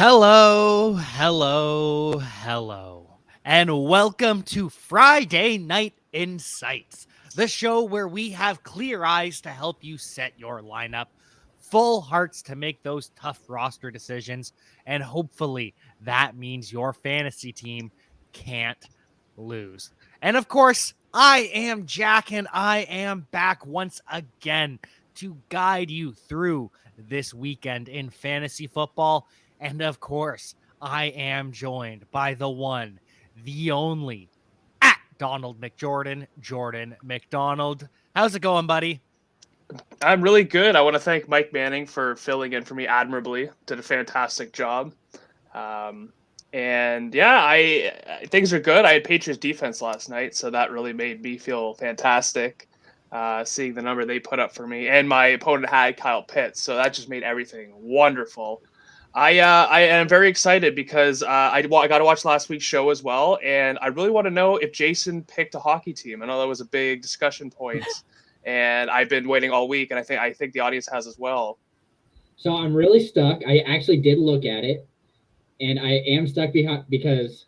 Hello, and welcome to Friday Night Insights, the show where we have clear eyes to help you set your lineup, full hearts to make those tough roster decisions, and hopefully that means your fantasy team can't lose. And of course, I am Jack, and I am back once again to guide you through this weekend in fantasy football. And of course, I am joined by the one, the only, at Donald McJordan, Jordan McDonald. How's it going, buddy? I'm really good. I want to thank Mike Manning for filling in for me admirably. Did a fantastic job. Um, and yeah, things are good. I had Patriots defense last night, so that really made me feel fantastic. Seeing the number they put up for me, and my opponent had Kyle Pitts, so that just made everything wonderful. I am very excited because I got to watch last week's show as well, and I really want to know if Jason picked a hockey team. I know that was a big discussion point, and I've been waiting all week, and I think the audience has as well. So I'm really stuck. I actually did look at it, and I am stuck behind because,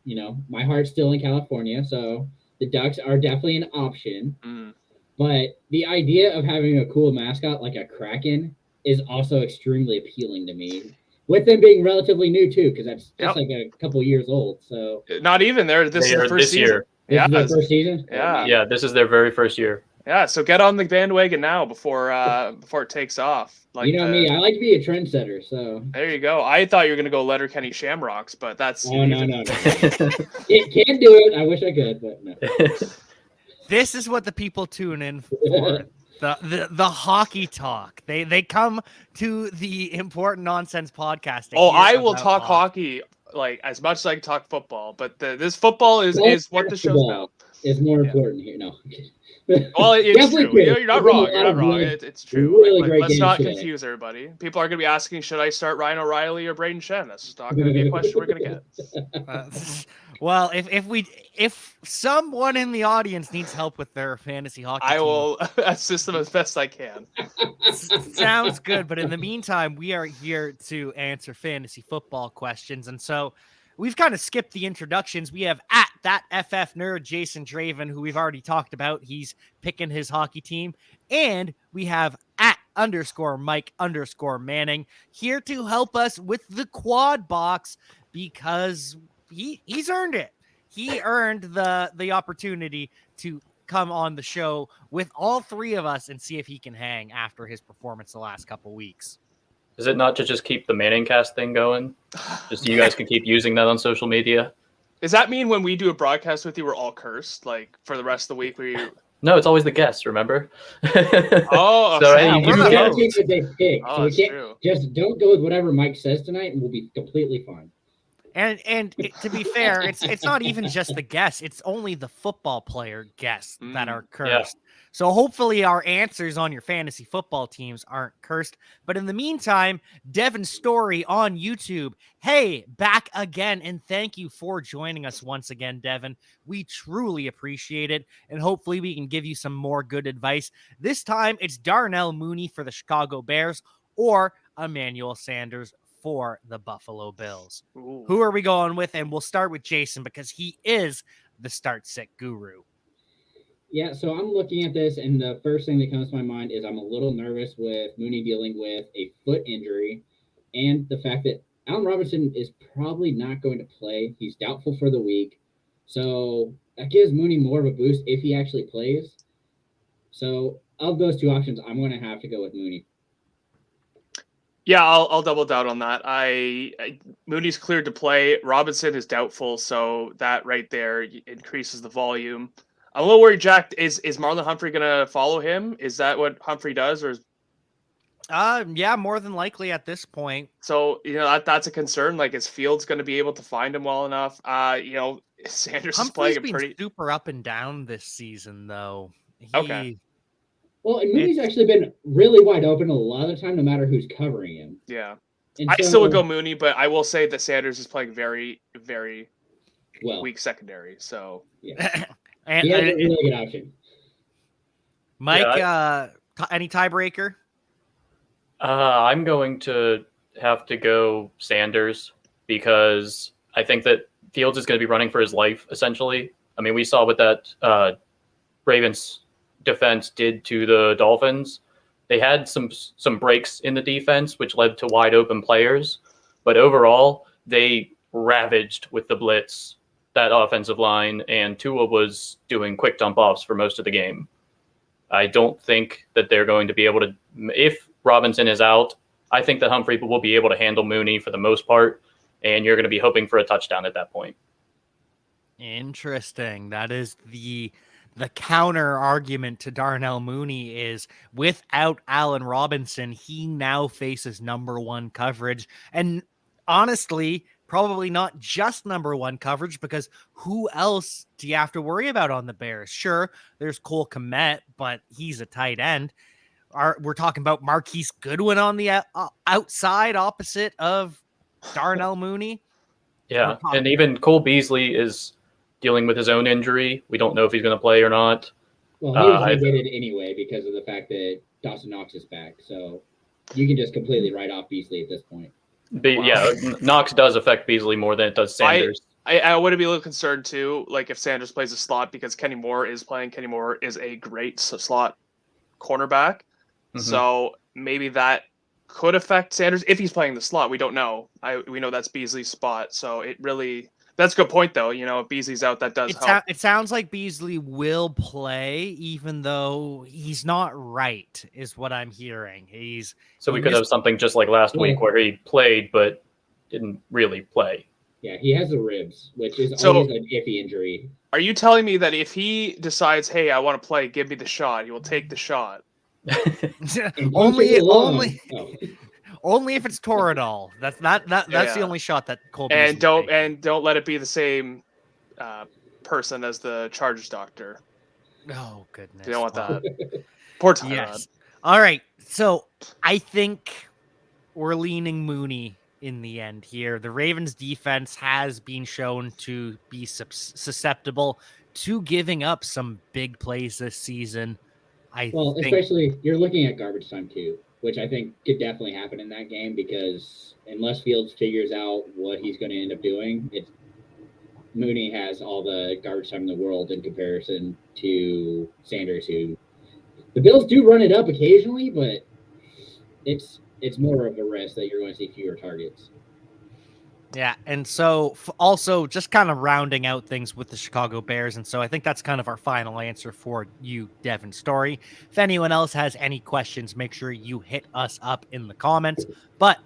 my heart's still in California, so the Ducks are definitely an option. But the idea of having a cool mascot like a Kraken is also extremely appealing to me. With them being relatively new too, because that's just like a couple years old. So not even there. This is the first season. This is their first season. Yeah, this is their very first year. Yeah, so get on the bandwagon now before it takes off. Like me, I like to be a trendsetter. So there you go. I thought you were gonna go Letterkenny Shamrocks, but that's no. It can do it. I wish I could, but no. This is what the people tune in for. The hockey talk. They come to the important nonsense podcast. I will talk hockey like as much as I can talk football, but this football is what the show's about. It's more important here. No. Well, it's true. You're not wrong. You're not wrong. It's true. Really let's not confuse everybody. People are going to be asking, should I start Ryan O'Reilly or Braden Shen? That's just not going to be a question we're going to get. Well, if someone in the audience needs help with their fantasy hockey I will assist them as best I can. Sounds good. But in the meantime, we are here to answer fantasy football questions. And so we've kind of skipped the introductions. We have at that FF nerd, Jason Draven, who we've already talked about. He's picking his hockey team. And we have at _Mike_Manning here to help us with the quad box because he's earned it. He earned the opportunity to come on the show with all three of us and see if he can hang after his performance the last couple weeks. Is it not to just keep the Manning cast thing going? Just so you guys can keep using that on social media? Does that mean when we do a broadcast with you, we're all cursed? Like for the rest of the week, No, it's always the guests, remember? Oh, so hey, you can't pick what they pick. Oh, so we can't, true. Just don't go with whatever Mike says tonight, and we'll be completely fine. And to be fair, it's not even just the guests; it's only the football player guests that are cursed. Yeah. So hopefully our answers on your fantasy football teams aren't cursed. But in the meantime, Devin Story on YouTube. Hey, back again. And thank you for joining us once again, Devin. We truly appreciate it. And hopefully we can give you some more good advice. This time it's Darnell Mooney for the Chicago Bears or Emmanuel Sanders for the Buffalo Bills. Ooh. Who are we going with? And we'll start with Jason because he is the start sit guru. Yeah, so I'm looking at this, and the first thing that comes to my mind is I'm a little nervous with Mooney dealing with a foot injury and the fact that Allen Robinson is probably not going to play. He's doubtful for the week. So that gives Mooney more of a boost if he actually plays. So of those two options, I'm going to have to go with Mooney. Yeah, I'll double down on that. Mooney's cleared to play. Robinson is doubtful, so that right there increases the volume. I'm a little worried, Jack. Is Marlon Humphrey going to follow him? Is that what Humphrey does, or? Yeah, more than likely at this point. So that's a concern. Like, is Fields going to be able to find him well enough? Sanders Humphrey's is playing been super up and down this season, though. Okay. Well, and Mooney's actually been really wide open a lot of the time, no matter who's covering him. Yeah, I still would go Mooney, but I will say that Sanders is playing very, very weak secondary. So yeah. And a really good option. Mike, any tiebreaker? I'm going to have to go Sanders because I think that Fields is going to be running for his life, essentially. I mean, we saw what that Ravens defense did to the Dolphins. They had some breaks in the defense, which led to wide open players. But overall, they ravaged with the blitz, that offensive line, and Tua was doing quick dump offs for most of the game. I don't think that they're going to be able to, if Robinson is out, I think that Humphrey will be able to handle Mooney for the most part, and you're going to be hoping for a touchdown at that point. Interesting. That is the counter argument to Darnell Mooney is without Allen Robinson, he now faces number one coverage. And honestly, probably not just number one coverage, because who else do you have to worry about on the Bears? Sure, there's Cole Kmet, but he's a tight end. We're talking about Marquise Goodwin on the outside opposite of Darnell Mooney. Yeah, and even Cole Beasley is dealing with his own injury. We don't know if he's going to play or not. Well, he was negated anyway because of the fact that Dawson Knox is back. So you can just completely write off Beasley at this point. But yeah, Knox does affect Beasley more than it does Sanders. I would be a little concerned too, like if Sanders plays a slot, because Kenny Moore is playing. Kenny Moore is a great slot cornerback. Mm-hmm. So maybe that could affect Sanders if he's playing the slot. We don't know. We know that's Beasley's spot. So it really... That's a good point, though. You know, if Beasley's out, that does help. It sounds like Beasley will play, even though he's not right, is what I'm hearing. So we could have something just like last week where he played but didn't really play. Yeah, he has the ribs, which is always an iffy injury. Are you telling me that if he decides, hey, I want to play, give me the shot, he will take the shot? Only if it's Toradol. That's the only shot that Cole Beasley don't let it be the same person as the Chargers doctor. Oh goodness! You don't want that. Poor Tyrod. Yes. All right. So I think we're leaning Mooney in the end here. The Ravens defense has been shown to be susceptible to giving up some big plays this season. Especially you're looking at garbage time too, which I think could definitely happen in that game, because unless Fields figures out what he's going to end up doing, Mooney has all the garbage time in the world in comparison to Sanders, who the Bills do run it up occasionally, but it's more of a risk that you're going to see fewer targets. Yeah, and so also just kind of rounding out things with the Chicago Bears, and so I think that's kind of our final answer for you, Devin Story. If anyone else has any questions, make sure you hit us up in the comments. But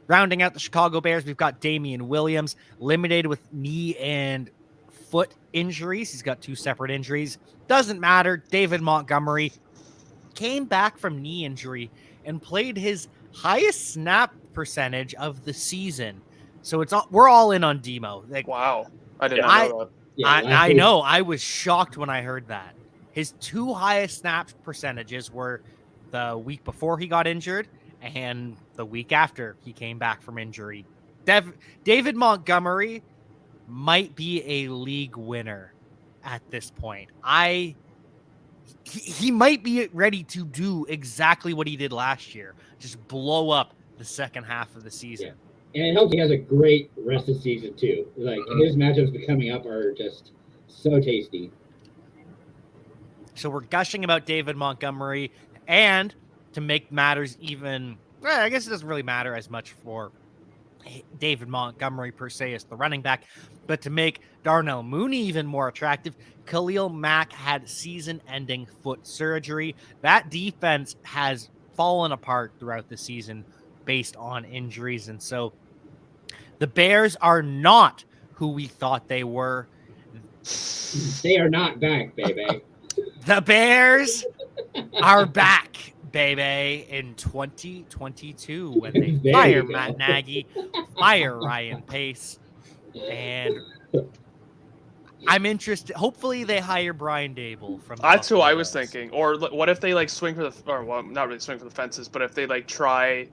rounding out the Chicago Bears, we've got Damian Williams, limited with knee and foot injuries. He's got two separate injuries. Doesn't matter. David Montgomery came back from knee injury and played his highest snap percentage of the season. So we're all in on Demo. Wow. I didn't know that. Yeah, I know. I was shocked when I heard that. His two highest snap percentages were the week before he got injured and the week after he came back from injury. David Montgomery might be a league winner at this point. He might be ready to do exactly what he did last year. Just blow up the second half of the season. Yeah. And it helps he has a great rest of the season, too. Like, his matchups coming up are just so tasty. So we're gushing about David Montgomery. And to make matters even... Well, I guess it doesn't really matter as much for David Montgomery, per se, as the running back. But to make Darnell Mooney even more attractive, Khalil Mack had season-ending foot surgery. That defense has fallen apart throughout the season based on injuries. And so the Bears are not who we thought they were. They are not back, baby. The Bears are back, baby, in 2022 when they fire Matt Nagy, fire Ryan Pace, and I'm interested. Hopefully they hire Brian Dable from. That's who I was thinking. Or what if they swing for not really swing for the fences, but if they try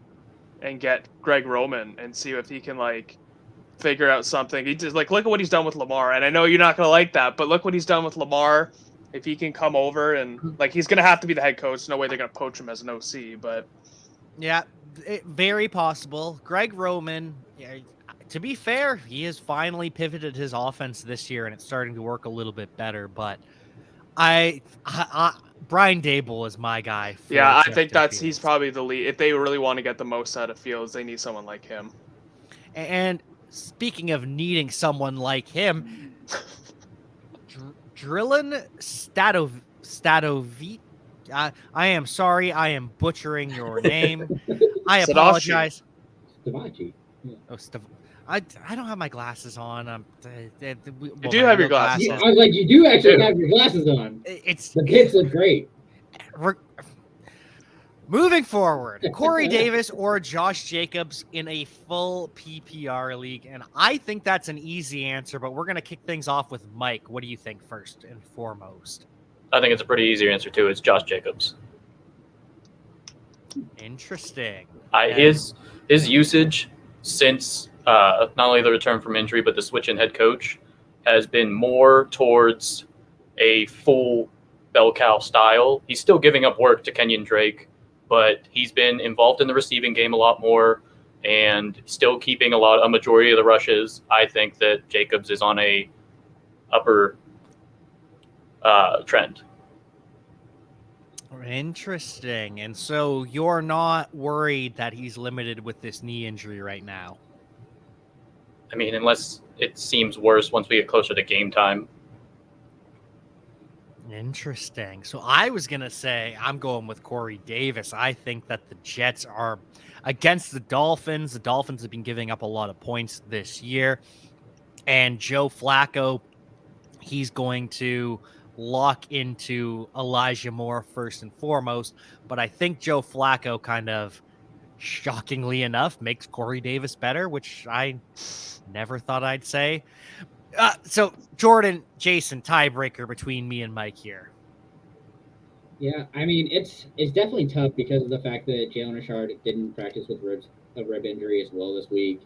and get Greg Roman and see if he can figure out something. He just look at what he's done with Lamar, and I know you're not gonna like that, but look what he's done with Lamar. If he can come over and he's gonna have to be the head coach, no way they're gonna poach him as an OC, but Yeah, very possible. Greg Roman, yeah, to be fair, he has finally pivoted his offense this year, and it's starting to work a little bit better. But Brian Dable is my guy for Yeah, I think Justin he's Fields. probably the lead. If they really want to get the most out of Fields, they need someone like him. And speaking of needing someone like him, Drillan Statovit. I am sorry, I am butchering your name. I Sadovsky. apologize. Stavachi. Oh, I don't have my glasses on. You do have your glasses I on. was like, you do actually Dude. have your glasses on. It's The pits look great. moving forward. Corey Davis or Josh Jacobs in a full PPR league, and I think that's an easy answer. But we're gonna kick things off with Mike. What do you think first and foremost? I think it's a pretty easy answer too. It's Josh Jacobs. Interesting. His usage since not only the return from injury but the switch in head coach has been more towards a full bell cow style. He's still giving up work to Kenyon Drake, but he's been involved in the receiving game a lot more and still keeping a majority of the rushes. I think that Jacobs is on a upper trend. Interesting. And so you're not worried that he's limited with this knee injury right now? I mean, unless it seems worse once we get closer to game time. Interesting. So I was going to say I'm going with Corey Davis. I think that the Jets are against the Dolphins. The Dolphins have been giving up a lot of points this year. And Joe Flacco, he's going to lock into Elijah Moore first and foremost. But I think Joe Flacco kind of, shockingly enough, makes Corey Davis better, which I never thought I'd say. So Jordan, Jason, tiebreaker between me and Mike here. Yeah, I mean it's definitely tough because of the fact that Jalen Richard didn't practice with a rib injury as well this week,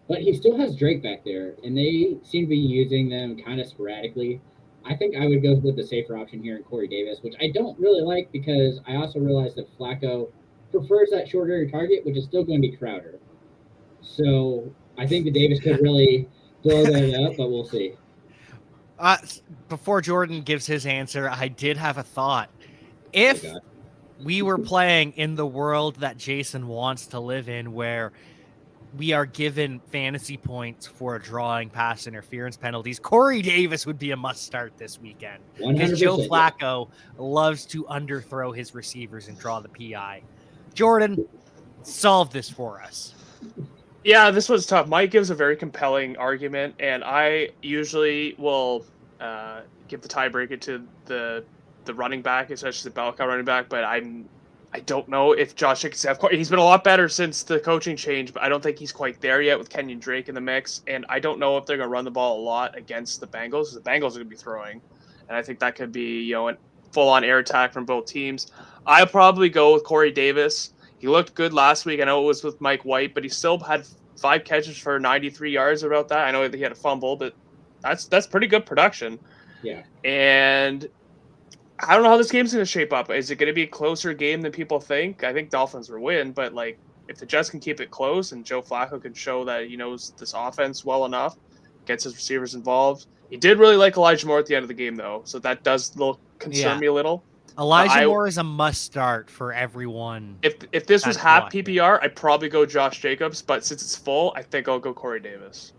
but he still has Drake back there, and they seem to be using them kind of sporadically. I think I would go with the safer option here in Corey Davis, which I don't really like because I also realize that Flacco prefers that short area target, which is still going to be Crowder. So I think that Davis could really blow that up, but we'll see. Before Jordan gives his answer, I did have a thought. If we were playing in the world that Jason wants to live in, where we are given fantasy points for drawing pass interference penalties, Corey Davis would be a must start this weekend. Because Joe Flacco loves to underthrow his receivers and draw the PI. Jordan, solve this for us. Yeah, this was tough. Mike gives a very compelling argument, and I usually will give the tiebreaker to the running back, especially the bell cow running back. But I don't know if Josh Jacobs he's been a lot better since the coaching change, but I don't think he's quite there yet with Kenyon Drake in the mix. And I don't know if they're going to run the ball a lot against the Bengals. The Bengals are going to be throwing, and I think that could be a full-on air attack from both teams. I'll probably go with Corey Davis. He looked good last week. I know it was with Mike White, but he still had 5 catches for 93 yards about that. I know that he had a fumble, but that's pretty good production. Yeah. And I don't know how this game's going to shape up. Is it going to be a closer game than people think? I think Dolphins will win, but if the Jets can keep it close and Joe Flacco can show that he knows this offense well enough, gets his receivers involved. He did really like Elijah Moore at the end of the game, though, so that does concern me a little. Elijah Moore is a must start for everyone. If this was half PPR, I'd probably go Josh Jacobs, but since it's full, I think I'll go Corey Davis.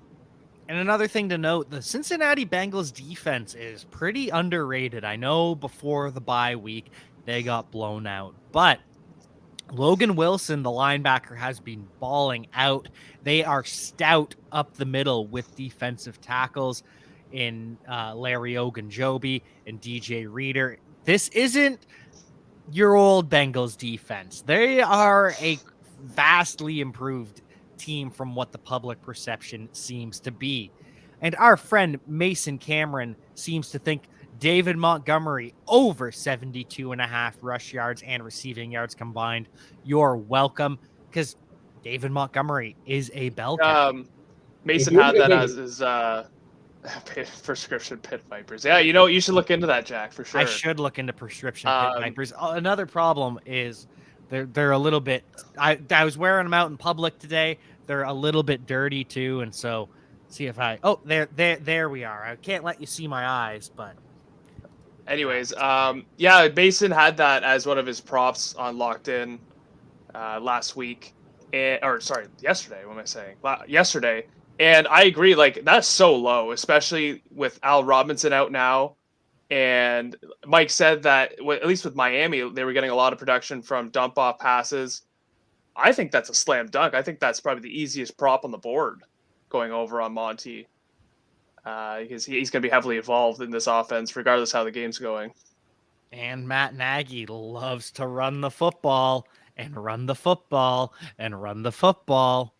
And another thing to note, the Cincinnati Bengals defense is pretty underrated. I know before the bye week, they got blown out, but Logan Wilson, the linebacker, has been balling out. They are stout up the middle with defensive tackles in Larry Ogunjobi and DJ Reader. This isn't your old Bengals defense. They are a vastly improved team from what the public perception seems to be. And our friend Mason Cameron seems to think David Montgomery over 72.5 rush yards and receiving yards combined. You're welcome, because David Montgomery is a bell cow. Mason had that as his prescription pit vipers. Yeah, you should look into that, Jack, for sure. I should look into prescription pit vipers. Another problem is They're a little bit. I was wearing them out in public today. They're a little bit dirty too, and so see if I. Oh, there we are. I can't let you see my eyes, but Anyways, yeah, Mason had that as one of his props on Locked In last week, yesterday. What am I saying? Yesterday, and I agree. Like that's so low, especially with Al Robinson out now. And Mike said that at least with Miami, they were getting a lot of production from dump off passes. I think that's a slam dunk. I think that's probably the easiest prop on the board going over on Monty. Because he's going to be heavily involved in this offense, regardless how the game's going. And Matt Nagy loves to run the football and run the football and run the football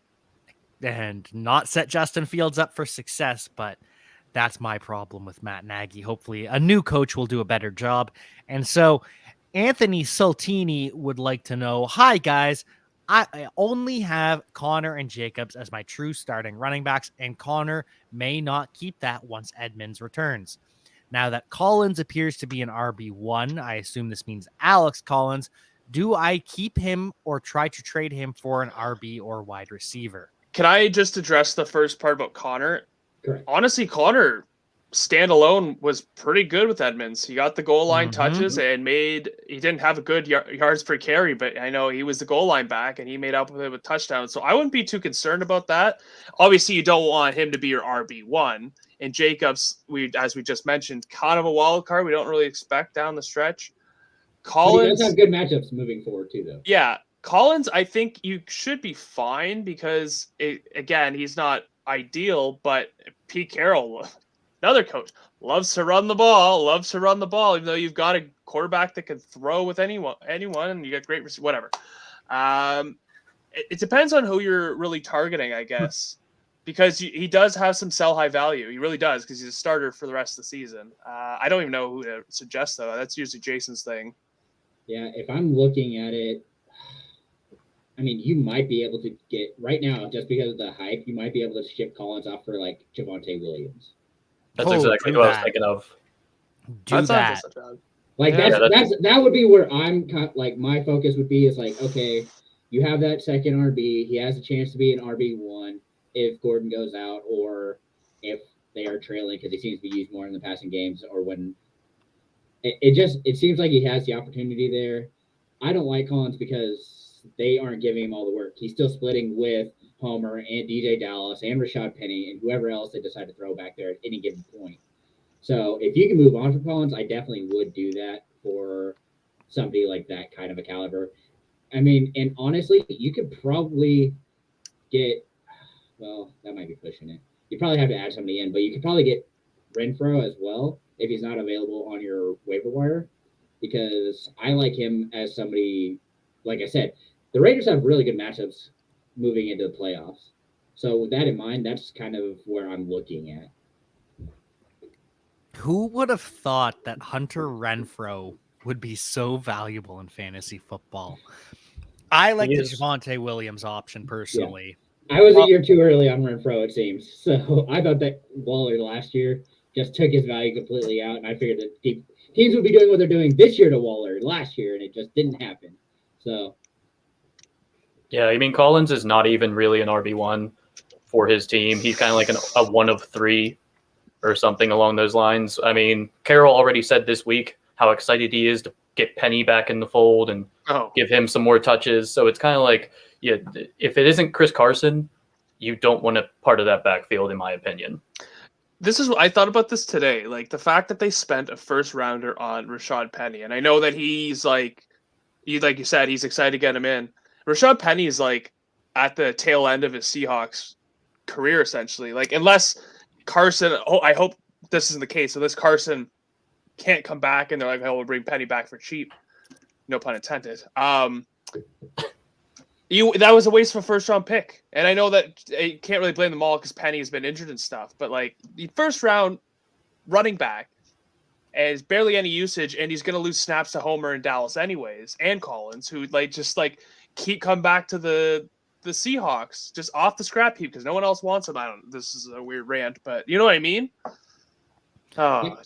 and not set Justin Fields up for success. But that's my problem with Matt Nagy. Hopefully a new coach will do a better job. And so Anthony Saltini would like to know, hi, guys. I only have Connor and Jacobs as my true starting running backs, and Connor may not keep that once Edmonds returns. Now that Collins appears to be an RB1, I assume this means Alex Collins. Do I keep him or try to trade him for an RB or wide receiver? Can I just address the first part about Connor? Correct. Honestly, Connor standalone was pretty good with Edmonds. He got the goal line touches and he didn't have a good yards per carry, but I know he was the goal line back and he made up with it with touchdowns. So I wouldn't be too concerned about that. Obviously, you don't want him to be your RB1. And Jacobs, as we just mentioned, kind of a wild card. We don't really expect down the stretch. Collins does have good matchups moving forward too, though. Yeah, Collins, I think you should be fine because again, he's not ideal, but Pete Carroll, another coach, loves to run the ball, even though you've got a quarterback that can throw with anyone, and you got great whatever. It depends on who you're really targeting, I guess, because he does have some sell high value. He really does because he's a starter for the rest of the season. I don't even know who to suggest, though. That's usually Jason's thing. Yeah, if I'm looking at it, I mean, you might be able to get right now, just because of the hype, you might be able to ship Collins off for like Javonte Williams. That's exactly what I was thinking of. Do that. Like that would be where I'm like my focus would be is like, okay, you have that second RB. He has a chance to be an RB1 if Gordon goes out or if they are trailing because he seems to be used more in the passing games or when it seems like he has the opportunity there. I don't like Collins because they aren't giving him all the work. He's still splitting with Homer and DJ Dallas and Rashad Penny and whoever else they decide to throw back there at any given point. So if you can move on from Collins, I definitely would do that for somebody like that kind of a caliber. I mean, and honestly, you could probably get, well, that might be pushing it. You probably have to add somebody in, but you could probably get Renfrow as well if he's not available on your waiver wire, because I like him as somebody, like I said, the Raiders have really good matchups moving into the playoffs. So with that in mind, that's kind of where I'm looking at. Who would have thought that Hunter Renfrow would be so valuable in fantasy football? I like the Javonte Williams option personally. Yeah. I was a year too early on Renfrow, it seems. So I thought that Waller last year just took his value completely out, and I figured that teams would be doing what they're doing this year to Waller last year, and it just didn't happen. So, yeah, I mean, Collins is not even really an RB1 for his team. He's kind of like a one of three or something along those lines. I mean, Carroll already said this week how excited he is to get Penny back in the fold and give him some more touches. So it's kind of like, yeah, if it isn't Chris Carson, you don't want a part of that backfield, in my opinion. This is what I thought about this today. Like the fact that they spent a first rounder on Rashad Penny. And I know that he's like you said, he's excited to get him in. Rashad Penny is like at the tail end of his Seahawks career, essentially. Like unless Carson, I hope this isn't the case. Unless Carson can't come back and they're like, oh, we'll bring Penny back for cheap. No pun intended. That was a waste of a first round pick. And I know that you can't really blame them all because Penny has been injured and stuff. But like the first round running back and barely any usage, and he's going to lose snaps to Homer and Dallas anyways, and Collins, who keep coming back to the Seahawks just off the scrap heap because no one else wants him. This is a weird rant, but you know what I mean? Oh,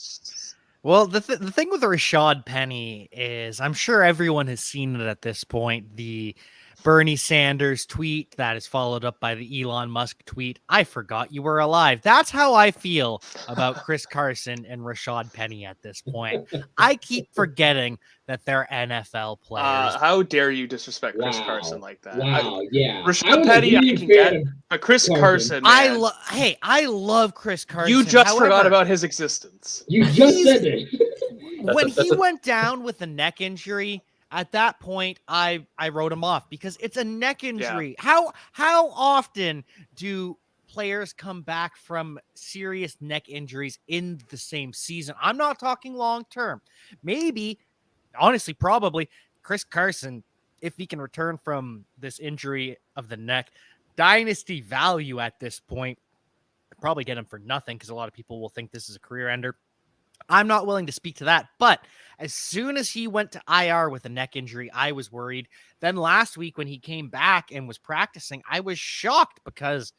Well, the thing with Rashad Penny is I'm sure everyone has seen it at this point. The Bernie Sanders tweet that is followed up by the Elon Musk tweet. I forgot you were alive. That's how I feel about Chris Carson and Rashad Penny at this point. I keep forgetting that they're NFL players. How dare you disrespect Chris Wow. Carson like that? Wow, yeah. Rashad I was a Penny, I huge can fan get, of but Chris Carson. Carson, man, I love Chris Carson. you just forgot However, about his existence. You just said it. when he went down with a neck injury, at that point, I wrote him off because it's a neck injury. How often do players come back from serious neck injuries in the same season? I'm not talking long term. Maybe, honestly, probably Chris Carson, if he can return from this injury of the neck, dynasty value at this point, probably get him for nothing because a lot of people will think this is a career ender. I'm not willing to speak to that, but as soon as he went to IR with a neck injury, I was worried. Then last week when he came back and was practicing, I was shocked because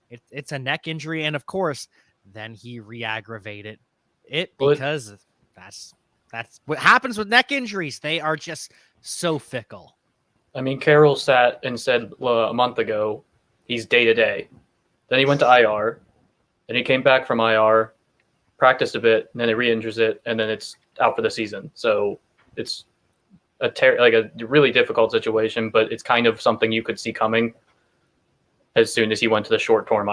it's a neck injury. And of course, then he re-aggravated it because that's what happens with neck injuries. They are just so fickle. I mean, Carroll sat and said a month ago he's day-to-day. Then he went to IR. Then he came back from IR, practiced a bit, and then he re-injures it, and then it's out for the season. So it's a really difficult situation, but it's kind of something you could see coming as soon as he went to the short-term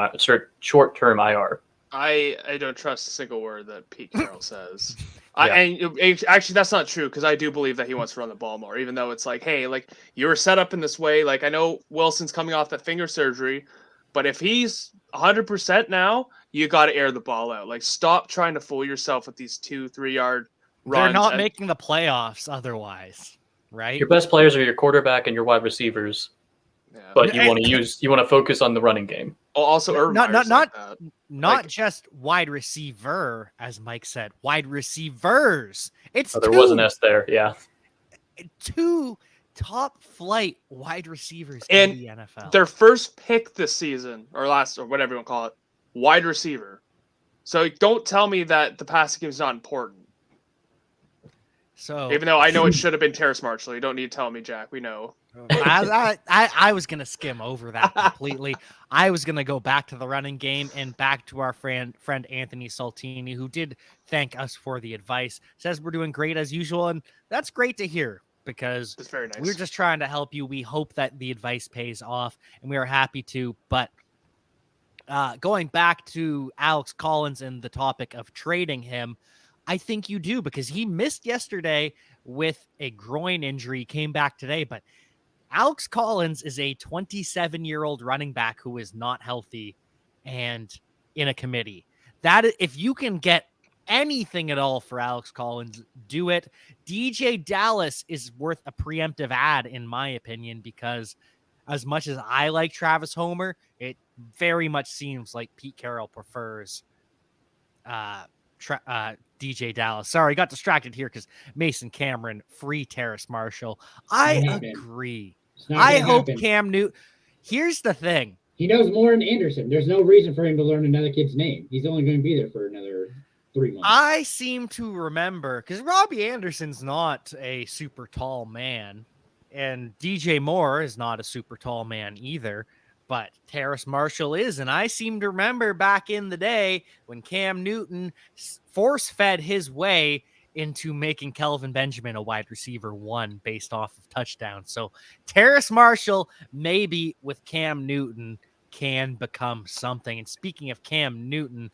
IR. I don't trust a single word that Pete Carroll says. Actually, that's not true because I do believe that he wants to run the ball more, even though it's like, hey, like you were set up in this way. Like I know Wilson's coming off that finger surgery, but if he's 100% now, you got to air the ball out. Like stop trying to fool yourself with these 2-3 yard runs. They're not making the playoffs otherwise, right? Your best players are your quarterback and your wide receivers, but you want to focus on the running game. Also, not just wide receiver, as Mike said, wide receivers. There was an S there, yeah. Two top flight wide receivers in the NFL. Their first pick this season, or last, or whatever you want to call it, wide receiver. So don't tell me that the passing game is not important. So even though I know it should have been Terrace Marshall, you don't need to tell me, Jack. We know. I was going to skim over that completely. I was going to go back to the running game and back to our friend Anthony Saltini, who did thank us for the advice. Says we're doing great as usual, and that's great to hear because it's very nice. We're just trying to help you. We hope that the advice pays off, and we are happy to. But going back to Alex Collins and the topic of trading him, I think you do because he missed yesterday with a groin injury, came back today, but Alex Collins is a 27-year-old running back who is not healthy and in a committee. That if you can get anything at all for Alex Collins, do it. DJ Dallas is worth a preemptive ad, in my opinion, because as much as I like Travis Homer, it very much seems like Pete Carroll prefers DJ Dallas. Sorry, got distracted here because Mason Cameron, free Terrace Marshall. I agree. I hope Cam Newton. Here's the thing. He knows more than Anderson. There's no reason for him to learn another kid's name. He's only going to be there for another 3 months. I seem to remember, because Robbie Anderson's not a super tall man, and DJ Moore is not a super tall man either, but Terrace Marshall is, and I seem to remember back in the day when Cam Newton force-fed his way into making Kelvin Benjamin a wide receiver 1 based off of touchdowns. So Terrace Marshall, maybe with Cam Newton, can become something. And speaking of Cam Newton,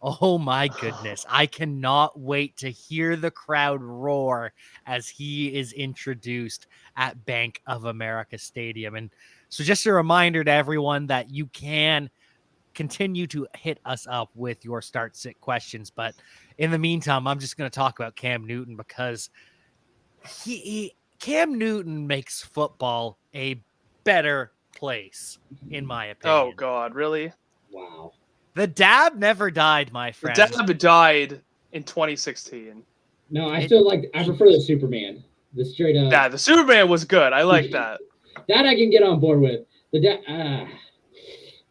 oh my goodness, I cannot wait to hear the crowd roar as he is introduced at Bank of America Stadium. And so just a reminder to everyone that you can continue to hit us up with your start sit questions. But in the meantime, I'm just going to talk about Cam Newton because Cam Newton makes football a better place, in my opinion. Oh, God, really? Wow. The dab never died, my friend. The dab died in 2016. No, I prefer the Superman. The straight up. Yeah, the Superman was good. I like that. That I can get on board with.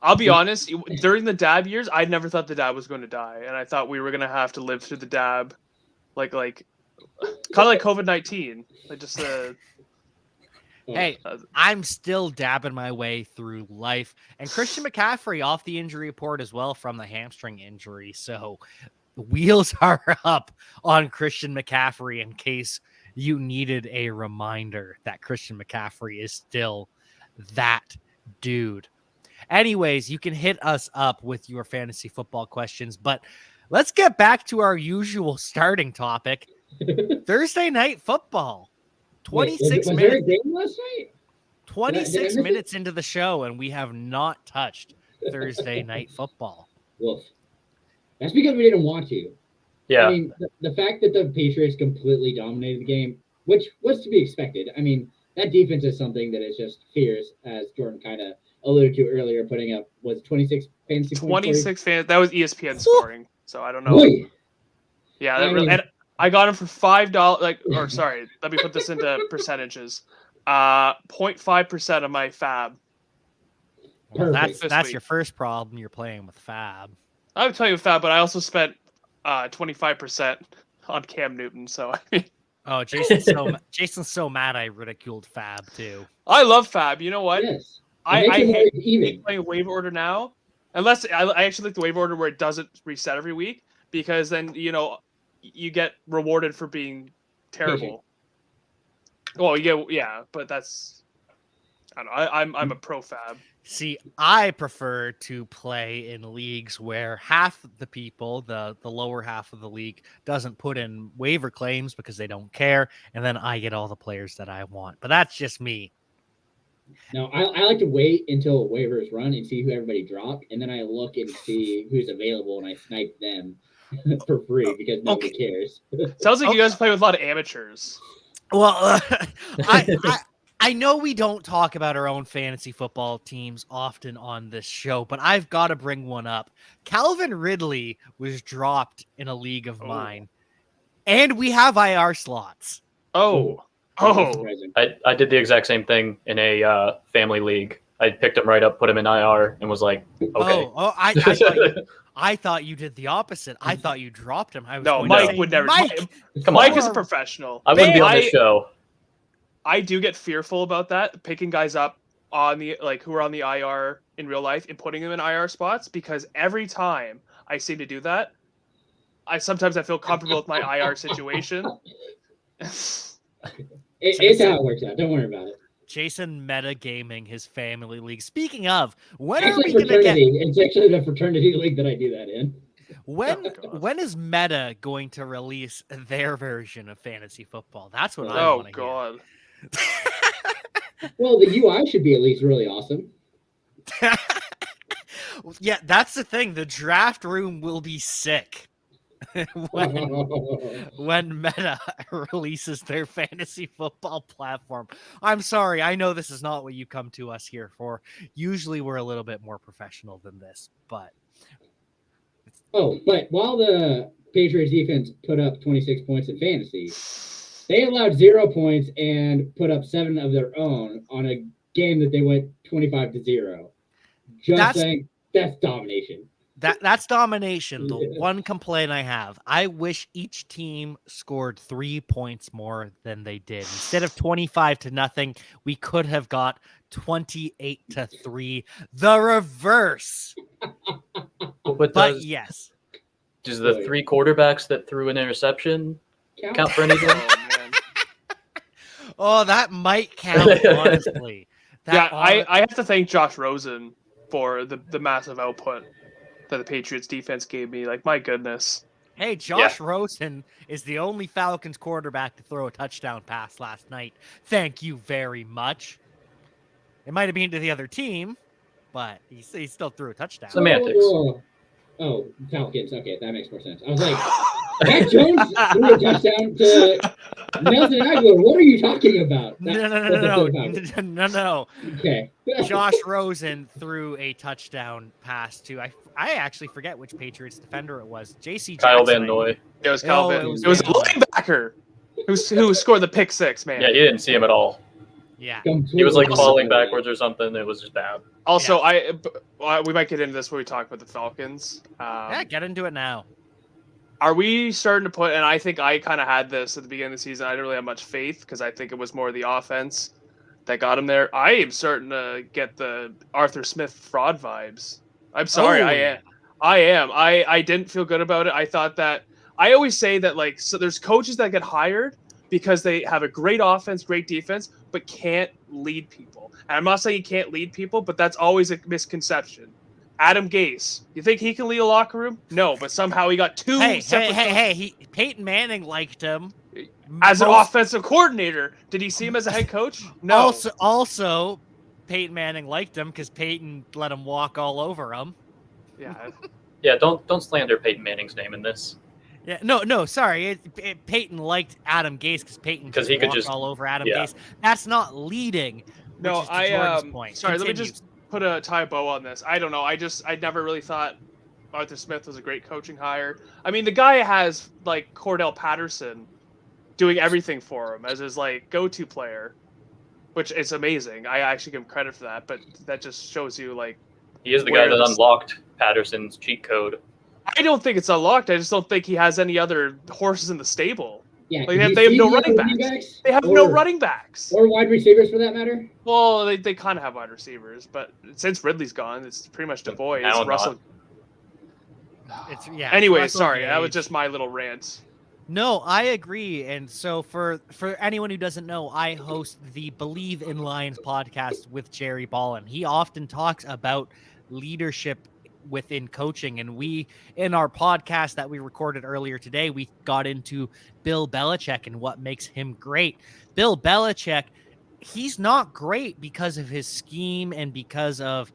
I'll be honest, during the dab years, I never thought the dab was going to die. And I thought we were going to have to live through the dab like kind of like COVID-19, like just Hey, I'm still dabbing my way through life. And Christian McCaffrey off the injury report as well from the hamstring injury. So the wheels are up on Christian McCaffrey in case you needed a reminder that Christian McCaffrey is still that dude. Anyways, you can hit us up with your fantasy football questions, but let's get back to our usual starting topic. Thursday night football. 26 was minutes. there a game last night? 26 minutes into the show, and we have not touched Thursday night football. Woof. That's because we didn't want to. Yeah. I mean, the fact that the Patriots completely dominated the game, which was to be expected. I mean, that defense is something that is just fierce, as Jordan kind of alluded to earlier, putting up, was 26 fantasy points. 26 fans. That was ESPN scoring, so I don't know. Boy. Yeah, I mean- and I got him for $5. Sorry, let me put this into percentages. 0.5% of my fab. Well, Perfect. This that's week. your first problem. You're playing with Fab. I would tell you fab, but I also spent 25% on Cam Newton. So I mean, Oh, Jason's so mad I ridiculed Fab too. I love fab. You know what? Yes. I It makes it more hate even. playing waiver order now, unless I actually like the waiver order where it doesn't reset every week, because then you get rewarded for being terrible. Well, yeah, but that's I don't know. I'm a pro fab. See, I prefer to play in leagues where half the people, the lower half of the league, doesn't put in waiver claims because they don't care, and then I get all the players that I want. But that's just me. No, I like to wait until waivers run and see who everybody dropped, and then I look and see who's available, and I snipe them for free because nobody cares. Sounds like you guys play with a lot of amateurs. Well, I know we don't talk about our own fantasy football teams often on this show, but I've got to bring one up. Calvin Ridley was dropped in a league of mine, and we have IR slots. Oh. I did the exact same thing in a family league. I picked him right up, put him in IR, and was like, okay. I thought you did the opposite. I thought you dropped him. I was No, going Mike to say, would never. Mike, Come on. Mike is a professional. I wouldn't be on this show. I do get fearful about that, picking guys up on the who are on the IR in real life and putting them in IR spots, because every time I seem to do that, sometimes I feel comfortable with my IR situation. It's how it works out. Don't worry about it. Jason metagaming his family league. Speaking of, when It's are we going to get? It's actually the fraternity league that I do that in. When is Meta going to release their version of fantasy football? That's what I want to hear. God. Well, the UI should be at least really awesome. Yeah, that's the thing. The draft room will be sick when Meta releases their fantasy football platform. I'm sorry. I know this is not what you come to us here for. Usually we're a little bit more professional than this, but. Oh, but while the Patriots defense put up 26 points in fantasy, they allowed 0 points and put up 7 of their own on a game that they went 25-0. Just saying, that's domination. That's domination. The one complaint I have, I wish each team scored 3 points more than they did. Instead of 25-0, we could have got 28-3. The reverse. But yes. Does the 3 quarterbacks that threw an interception count for anything? Oh, man. Oh, that might count, honestly. I have to thank Josh Rosen for the massive output that the Patriots defense gave me. Like, my goodness. Hey, Josh Rosen is the only Falcons quarterback to throw a touchdown pass last night. Thank you very much. It might have been to the other team, but he still threw a touchdown. Semantics. Oh, Falcons. Okay, that makes more sense. I was like, Matt Jones threw a touchdown to Nelson Aguilar. What are you talking about? No. Okay. Josh Rosen threw a touchdown pass to I actually forget which Patriots defender it was. J.C. Kyle Jackson. Van Noy. It was Kyle Van. it It was a Van Noy. linebacker who scored the pick six, man. Yeah, you didn't see him at all. Yeah. He was like falling backwards or something. It was just bad. Also, we might get into this when we talk about the Falcons. Yeah, get into it now. Are we starting to put, and I think I kind of had this at the beginning of the season, I didn't really have much faith because I think it was more the offense that got him there. I am starting to get the Arthur Smith fraud vibes. I'm sorry, Oh, I yeah. am. I didn't feel good about it. I thought that, I always say that, like, so there's coaches that get hired because they have a great offense, great defense, but can't lead people. And I'm not saying he can't lead people, but that's always a misconception. Adam Gase, you think he can lead a locker room? No, but somehow he got two separate Peyton Manning liked him. as an offensive coordinator. Did he see him as a head coach? No. Also, Peyton Manning liked him because Peyton let him walk all over him. Yeah. Yeah, don't slander Peyton Manning's name in this. Yeah, no, sorry. Peyton liked Adam Gase because he could walk just all over Adam yeah. Gase. That's not leading. No, which is to Jordan's point. Sorry, let me Continue. just put a tie bow on this. I don't know. I never really thought Arthur Smith was a great coaching hire. I mean, the guy has like Cordell Patterson doing everything for him as his like go-to player, which is amazing. I actually give him credit for that, but that just shows you like He is the guy that unlocked Patterson's cheat code. I don't think it's unlocked. I just don't think he has any other horses in the stable. Yeah, Like, they have no running backs. They have no running backs. Or wide receivers, for that matter. Well, they kind of have wide receivers, but since Ridley's gone, it's pretty much Du Bois. Now Russell. Anyway, Anyway, sorry, that was just my little rant. No, I agree. And so for anyone who doesn't know, I host the Believe in Lions podcast with Jerry Ballin. He often talks about leadership within coaching, and we, in our podcast that we recorded earlier today, we got into Bill Belichick and what makes him great. Bill Belichick, he's not great because of his scheme and because of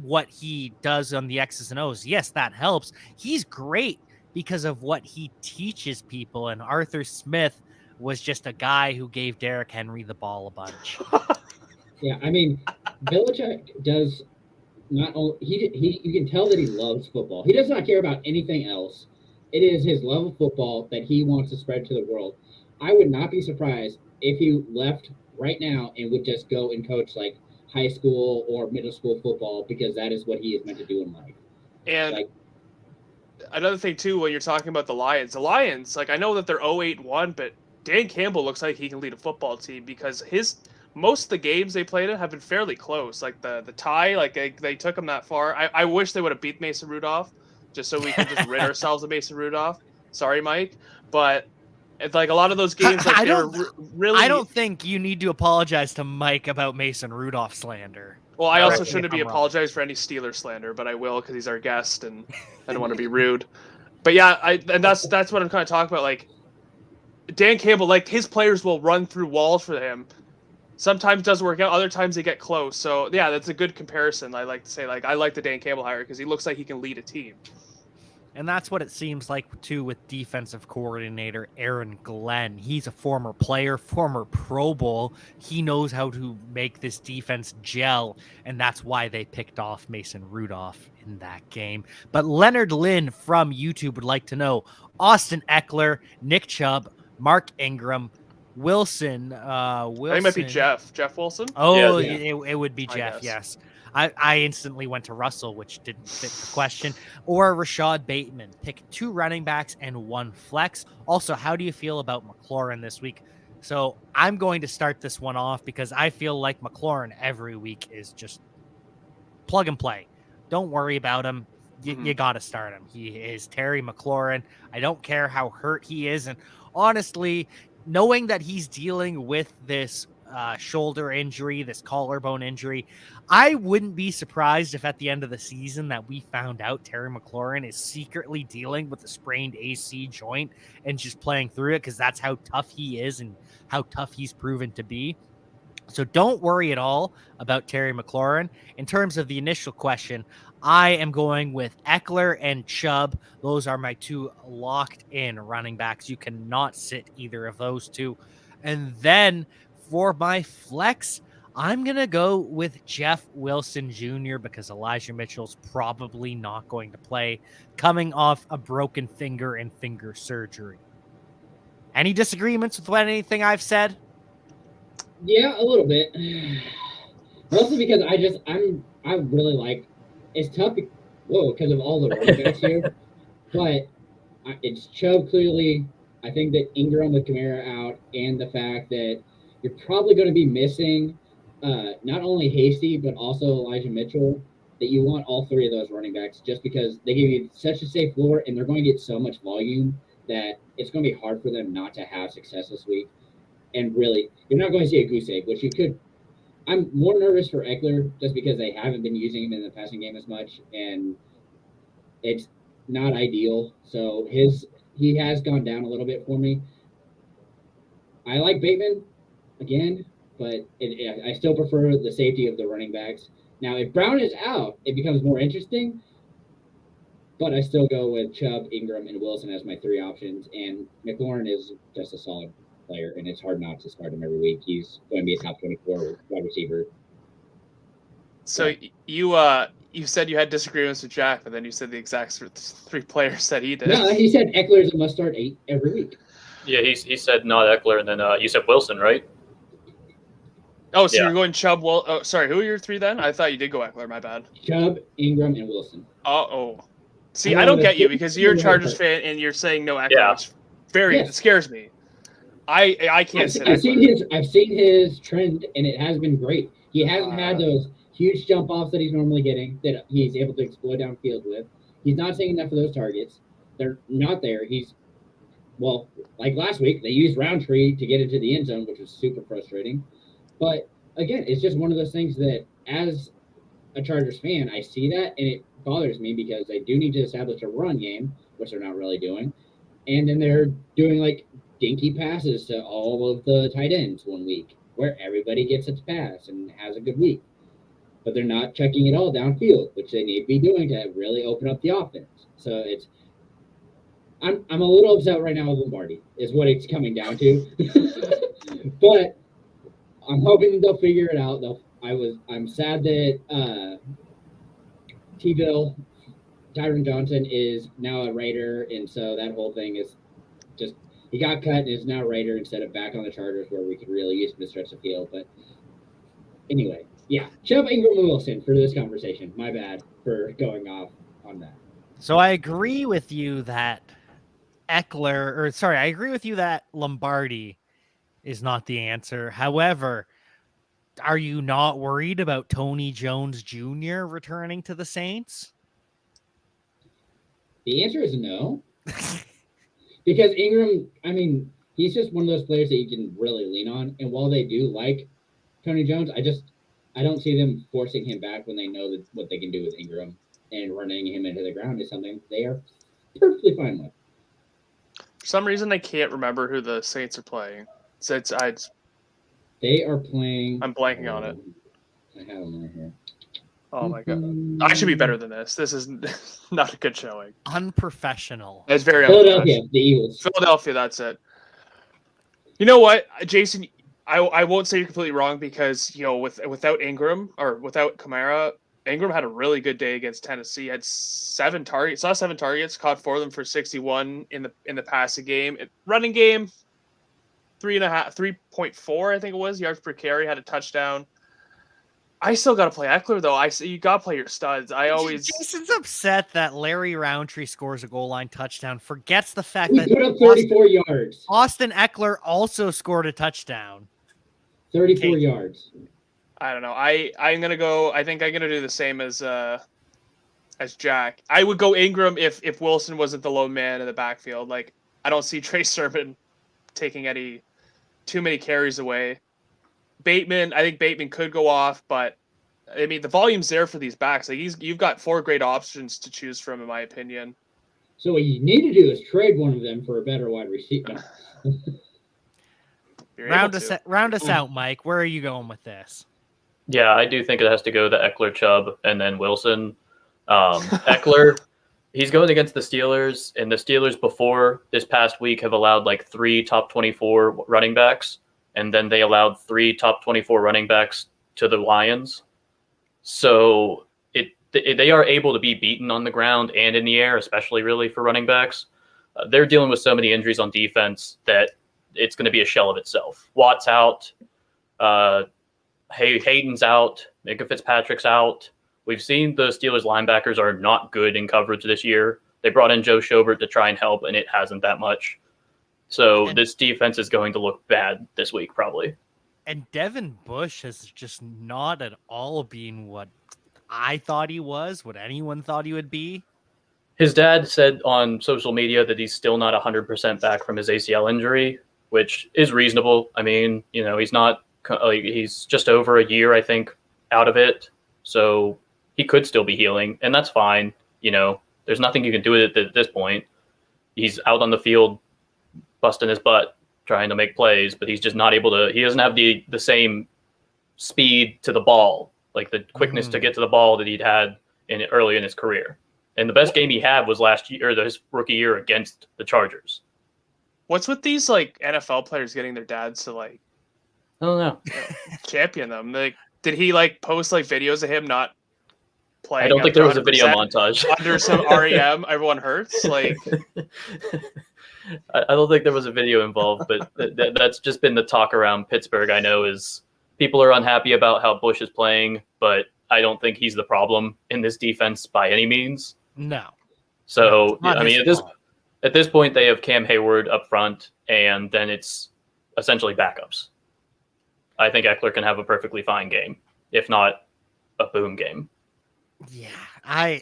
what he does on the X's and O's. Yes, that helps. He's great because of what he teaches people, and Arthur Smith was just a guy who gave Derrick Henry the ball a bunch. Yeah, I mean, Belichick does not only he you can tell that he loves football. He does not care about anything else. It is his love of football that he wants to spread to the world. I would not be surprised if he left right now and would just go and coach like high school or middle school football, because that is what he is meant to do in life. And Like, another thing too, when you're talking about the Lions, like I know that they're 0-8-1, but Dan Campbell looks like he can lead a football team because most of the games they played in have been fairly close. Like the tie, like they took him that far. I wish they would have beat Mason Rudolph just so we could just rid ourselves of Mason Rudolph. Sorry, Mike, but it's like a lot of those games, like they were really. I don't think you need to apologize to Mike about Mason Rudolph slander. Well, I also Correct me shouldn't if be I'm wrong. apologized for any Steelers slander, but I will because he's our guest and I don't want to be rude. But yeah, and that's what I'm kind of talking about. Like Dan Campbell, like his players will run through walls for him. Sometimes it doesn't work out, other times they get close. So yeah, that's a good comparison. I like to say, like I like the Dan Campbell hire because he looks like he can lead a team. And that's what it seems like, too, with defensive coordinator Aaron Glenn. He's a former player, former Pro Bowl. He knows how to make this defense gel, and that's why they picked off Mason Rudolph in that game. But Leonard Lynn from YouTube would like to know, Austin Eckler, Nick Chubb, Mark Ingram, Wilson. I think it might be Jeff Wilson. Oh, Yeah. it would be I Jeff, guess. yes. I instantly went to Russell, which didn't fit the question. Or Rashad Bateman. Pick 2 running backs and 1 flex. Also, how do you feel about McLaurin this week? So I'm going to start this one off because I feel like McLaurin every week is just plug and play. Don't worry about him. You got to start him. He is Terry McLaurin. I don't care how hurt he is. And honestly, knowing that he's dealing with this shoulder injury, this collarbone injury, I wouldn't be surprised if at the end of the season that we found out Terry McLaurin is secretly dealing with a sprained AC joint and just playing through it, because that's how tough he is and how tough he's proven to be. So don't worry at all about Terry McLaurin. In terms of the initial question, I am going with Eckler and Chubb. Those are my 2 locked in running backs. You cannot sit either of those 2. And then for my flex, I'm going to go with Jeff Wilson Jr. because Elijah Mitchell's probably not going to play, coming off a broken finger and finger surgery. Any disagreements with anything I've said? yeah, a little bit. Mostly because I really like. It's tough. Because of all the running backs here, but it's Chubb clearly. I think that Ingram with Kamara out, and the fact that you're probably going to be missing not only Hasty but also Elijah Mitchell. That you want all three of those running backs just because they give you such a safe floor and they're going to get so much volume that it's going to be hard for them not to have success this week. And really, you're not going to see a goose egg, which you could. I'm more nervous for Eckler just because they haven't been using him in the passing game as much, and it's not ideal. So he has gone down a little bit for me. I like Bateman again, but I still prefer the safety of the running backs. Now, if Brown is out, it becomes more interesting, but I still go with Chubb, Ingram, and Wilson as my three options. And McLaurin is just a solid player, and it's hard not to start him every week. He's going to be a top 24 wide receiver. So you said you had disagreements with Jack, but then you said the exact three players that he did. No, he said Eckler is a must-start 8 every week. Yeah, he said not Eckler, and then you said Wilson, right? Oh, so Yeah. you're going Chubb. Well, oh, sorry, who are your three then? I thought you did go Eckler. My bad. Chubb, Ingram, and Wilson. Oh. See, I I know, don't get that's you good. because you're a Yeah. Chargers fan and you're saying no Eckler, Yeah. which it scares me. I can't say I've seen his trend, and it has been great. He hasn't had those huge jump offs that he's normally getting that he's able to exploit downfield with. He's not seeing enough of those targets. They're not there. Like last week, they used Roundtree to get into the end zone, which was super frustrating. But again, it's just one of those things that as a Chargers fan, I see that, and it bothers me because they do need to establish a run game, which they're not really doing. And then they're doing like dinky passes to all of the tight ends one week where everybody gets a pass and has a good week. But they're not checking it all downfield, which they need to be doing to really open up the offense. So I'm a little upset right now with Lombardi, is what it's coming down to. But I'm hoping they'll figure it out. I'm sad that Tyron Johnson is now a Raider, and so that whole thing is just he got cut and is now a Raider instead of back on the Chargers where we could really use him to stretch the field. But anyway, yeah, Chubb, Ingram, and Wilson for this conversation. My bad for going off on that. So I agree with you that I agree with you that Lombardi is not the answer. However, are you not worried about Tony Jones Jr. returning to the Saints? The answer is no. Because Ingram, he's just one of those players that you can really lean on. And while they do like Tony Jones, I don't see them forcing him back when they know that what they can do with Ingram, and running him into the ground is something they are perfectly fine with. For some reason, I can't remember who the Saints are playing. They are playing. I'm blanking on it. I have them right here. Oh my god! I should be better than this. This is not a good showing. Unprofessional. It's very Philadelphia, the Eagles. Philadelphia, that's it. You know what, Jason? I won't say you're completely wrong because without Ingram or without Kamara, Ingram had a really good day against Tennessee. He had 7 targets, caught 4 of them for 61 in the passing game. Running game, 3.4 I think it was yards per carry. Had a touchdown. I still got to play Eckler though. You got to play your studs. Jason's upset that Larry Roundtree scores a goal line touchdown. Forgets the fact He that put up 34 yards. Austin Eckler also scored a touchdown. 34 yards. I don't know. I'm gonna go. I think I'm gonna do the same as Jack. I would go Ingram if Wilson wasn't the lone man in the backfield. Like I don't see Trey Sermon taking too many carries away. Bateman, I think Bateman could go off, but the volume's there for these backs. Like you've got 4 great options to choose from, in my opinion. So what you need to do is trade one of them for a better wide receiver. Round us out, Mike. Where are you going with this? Yeah, I do think it has to go to Eckler, Chubb, and then Wilson. Eckler, he's going against the Steelers, and the Steelers before this past week have allowed like 3 top 24 running backs, and then they allowed 3 top 24 running backs to the Lions. So they are able to be beaten on the ground and in the air, especially really for running backs. They're dealing with so many injuries on defense that it's going to be a shell of itself. Watt's out. Hayden's out. Minka Fitzpatrick's out. We've seen the Steelers linebackers are not good in coverage this year. They brought in Joe Schobert to try and help, and it hasn't that much. So And- this defense is going to look bad this week, probably. And Devin Bush has just not at all been what I thought he was, what anyone thought he would be. His dad said on social media that he's still not 100% back from his ACL injury, which is reasonable. I mean, he's not he's just over a year, I think, out of it. So he could still be healing, and that's fine. There's nothing you can do with it at this point. He's out on the field busting his butt trying to make plays, but he's just not able to. He doesn't have the same speed to the ball, like the quickness to get to the ball that he'd had early in his career. And the best game he had was last year, or his rookie year against the Chargers. What's with these like NFL players getting their dads to like I don't know. champion them? Like, did he like post like videos of him not playing? I don't think there was a video 100% montage. under some REM. Everyone hurts. Like, I don't think there was a video involved, but that's just been the talk around Pittsburgh. I know is people are unhappy about how Bush is playing, but I don't think he's the problem in this defense by any means. No. So It's not I mean, his fault. at this point, they have Cam Hayward up front, and then it's essentially backups. I think Eckler can have a perfectly fine game, if not a boom game. Yeah,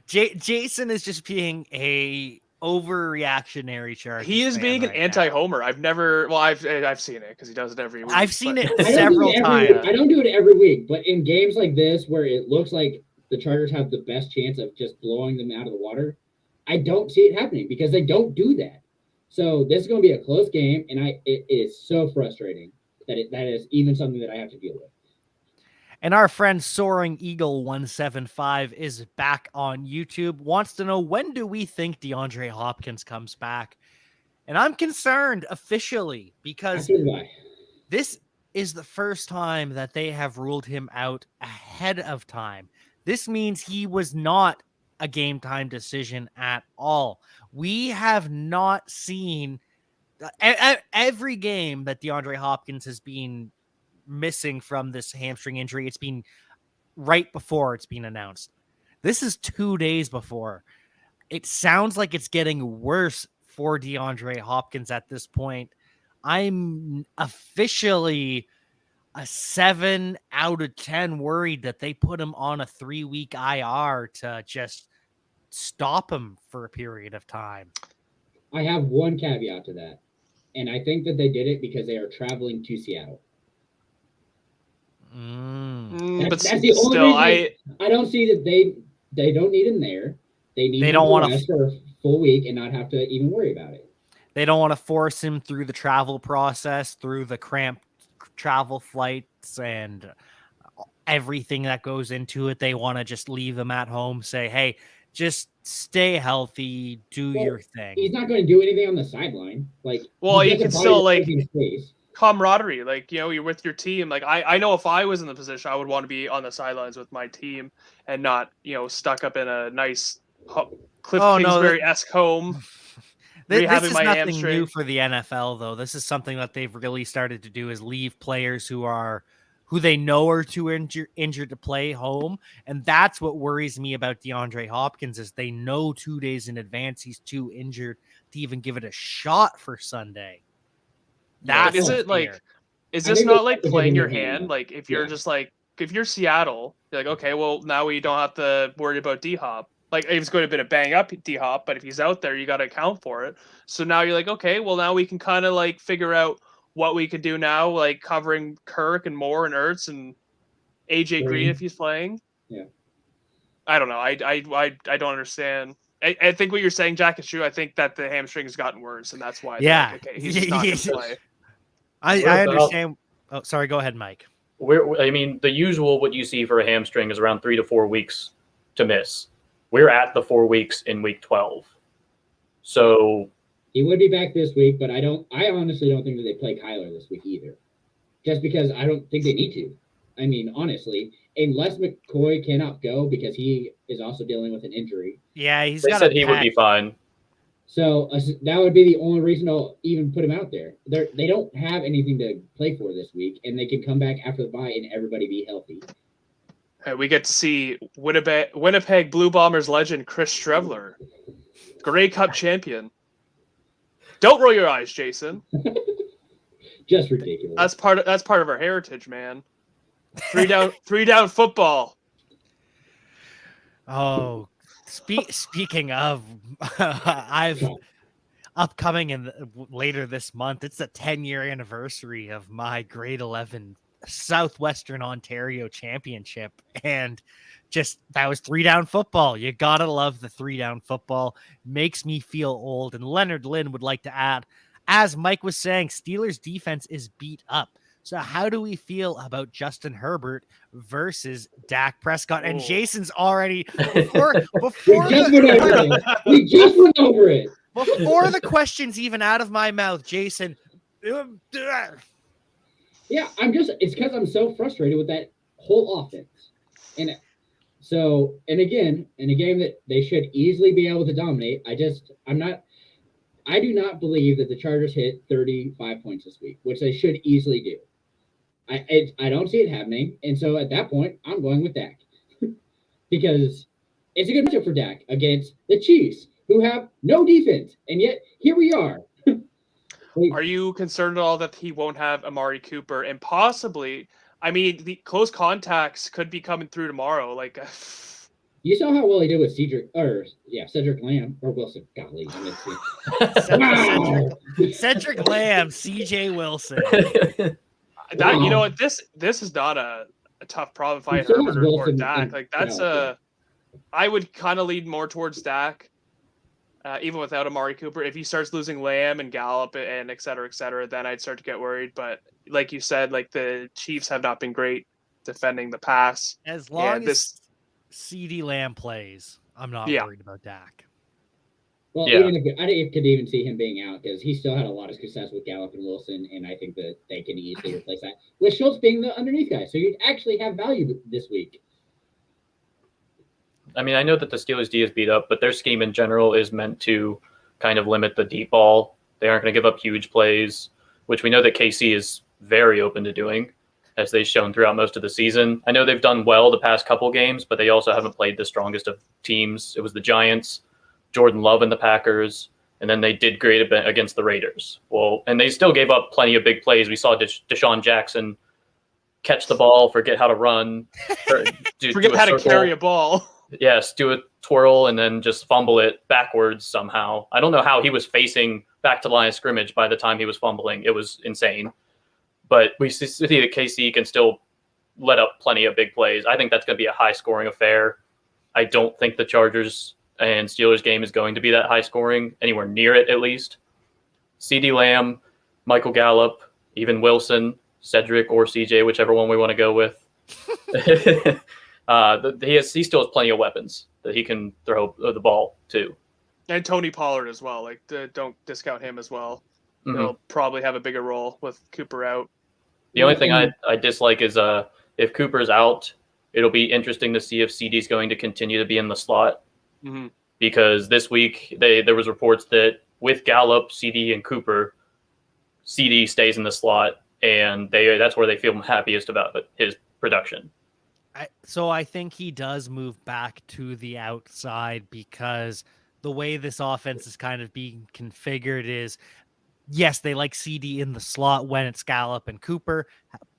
Jason is just being a overreactionary Chargers. he is fan being an right now. anti-homer. I've seen it because he does it every week. I've seen but- it I don't do several it every times. week. I don't do it every week, but in games like this where it looks like the Chargers have the best chance of just blowing them out of the water, I don't see it happening because they don't do that. So this is going to be a close game, and it is so frustrating that that is even something that I have to deal with. And our friend Soaring Eagle 175 is back on YouTube. Wants to know, when do we think DeAndre Hopkins comes back? And I'm concerned officially because After the bye. this is the first time that they have ruled him out ahead of time. This means he was not a game time decision at all. We have not seen every game that DeAndre Hopkins has been missing from this hamstring injury. It's been right before it's been announced. This is 2 days before. It sounds like it's getting worse for DeAndre Hopkins at this point. I'm officially a 7 out of 10 worried that they put him on a 3-week IR to just stop him for a period of time. I have one caveat to that, and I think that they did it because they are traveling to Seattle. But That's the only still, reason I don't see that they don't need him there. They don't want to rest for a full week and not have to even worry about it. They don't want to force him through the travel process, through the cramped travel flights and everything that goes into it. They want to just leave him at home, say, hey, just stay healthy, do your thing. He's not going to do anything on the sideline. Well, he you gets can a still, body like, in space. camaraderie, like, you're with your team. Like, I know if I was in the position, I would want to be on the sidelines with my team and not, stuck up in a nice Cliff Kingsbury-esque home. This rehabbing is my nothing hamstring. new for the NFL, though. This is something that they've really started to do, is leave players who they know are too injured to play home. And that's what worries me about DeAndre Hopkins, is they know 2 days in advance he's too injured to even give it a shot for Sunday. That's Is the it like, fear. is I this think not it's like like playing giving your your hand. hand? Like, if you're Yeah. just like, if you're Seattle, you're like, okay, well, now we don't have to worry about D-Hop. Like, it's going to be a bang up D-Hop, but if he's out there, you got to account for it. So now you're like, okay, well, now we can kind of like figure out what we could do now, like covering Kirk and Moore and Ertz and AJ Green if he's playing. Yeah. I don't know. I don't understand. I think what you're saying, Jack, is true. I think that the hamstring has gotten worse, and that's why. Yeah. Like, okay, he's just not going to play. I What about- understand. Oh, sorry. Go ahead, Mike. The usual what you see for a hamstring is around 3 to 4 weeks to miss. We're at the 4 weeks in week 12. So He would be back this week, but I honestly don't think that they play Kyler this week either. Just because I don't think they need to. I mean, honestly, unless McCoy cannot go because he is also dealing with an injury. Yeah, he's they got said a he would be fine. So that would be the only reason I'll even put him out there. They don't have anything to play for this week, and they can come back after the bye and everybody be healthy. We get to see Winnipeg Blue Bombers legend Chris Streveler Grey Cup champion. Don't roll your eyes, Jason. Just ridiculous. That's part of our heritage, man. Three down football. Oh, speaking of, I've upcoming later this month. It's the 10-year anniversary of my grade 11 Southwestern Ontario championship, and just that was 3-down football. You gotta love the 3-down football. Makes me feel old. And Leonard Lynn would like to add, as Mike was saying, Steelers defense is beat up. So how do we feel about Justin Herbert versus Dak Prescott? And Jason's already before we just went over it. Before the question's even out of my mouth, Jason. Yeah, it's because I'm so frustrated with that whole offense. And so, and again, in a game that they should easily be able to dominate, I do not believe that the Chargers hit 35 points this week, which they should easily do. I don't see it happening. And so at that point, I'm going with Dak because it's a good matchup for Dak against the Chiefs, who have no defense. And yet here we are. Are you concerned at all that he won't have Amari Cooper and possibly, I mean, the close contacts could be coming through tomorrow. Like, you saw how well he did with Cedric Lamb or Wilson. Golly, Cedric Lamb, CJ Wilson. You know what? This is not a tough problem if I had Herbert or Dak. Like I would kind of lead more towards Dak. Even without Amari Cooper, if he starts losing Lamb and Gallup and et cetera, then I'd start to get worried. But like you said, like the Chiefs have not been great defending the pass. As long as CeeDee Lamb plays, I'm not worried about Dak. Well, even if I could even see him being out because he still had a lot of success with Gallup and Wilson, and I think that they can easily replace that with Schultz being the underneath guy. So you'd actually have value this week. I mean, I know that the Steelers' D is beat up, but their scheme in general is meant to kind of limit the deep ball. They aren't going to give up huge plays, which we know that KC is very open to doing, as they've shown throughout most of the season. I know they've done well the past couple games, but they also haven't played the strongest of teams. It was the Giants, Jordan Love and the Packers, and then they did great against the Raiders. Well, and they still gave up plenty of big plays. We saw Deshaun Jackson catch the ball, forget how to run, forget how to carry a ball. Yes, do a twirl and then just fumble it backwards somehow. I don't know how he was facing back to the line of scrimmage by the time he was fumbling. It was insane. But we see that KC can still let up plenty of big plays. I think that's going to be a high-scoring affair. I don't think the Chargers and Steelers game is going to be that high-scoring, anywhere near it at least. CeeDee Lamb, Michael Gallup, even Wilson, Cedric or CJ, whichever one we want to go with. He still has plenty of weapons that he can throw the ball to. And Tony Pollard as well. Like, don't discount him as well. Mm-hmm. He'll probably have a bigger role with Cooper out. The only thing I dislike is if Cooper's out, it'll be interesting to see if CD's going to continue to be in the slot. Mm-hmm. Because this week there was reports that with Gallup, CD, and Cooper, CD stays in the slot, and that's where they feel happiest about his production. So I think he does move back to the outside because the way this offense is kind of being configured is, yes, they like CD in the slot when it's Gallup and Cooper,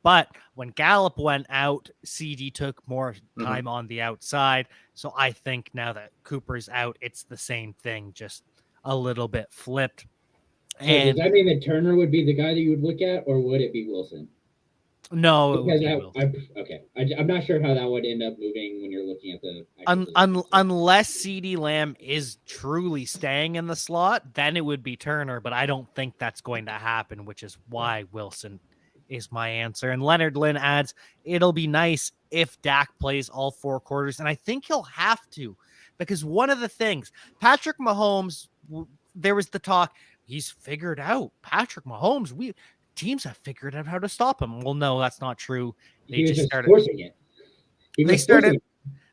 but when Gallup went out, CD took more time on the outside. So I think now that Cooper's out, it's the same thing, just a little bit flipped. And does that mean that Turner would be the guy that you would look at, or would it be Wilson? No, I'm not sure how that would end up moving when you're looking at the unless CeeDee Lamb is truly staying in the slot, then it would be Turner, but I don't think that's going to happen, which is why Wilson is my answer. And Leonard Lynn adds, it'll be nice if Dak plays all 4 quarters, and I think he'll have to, because one of the things, Patrick Mahomes, there was the talk, he's figured out Patrick Mahomes, teams have figured out how to stop him. Well, no, that's not true. They just started forcing it.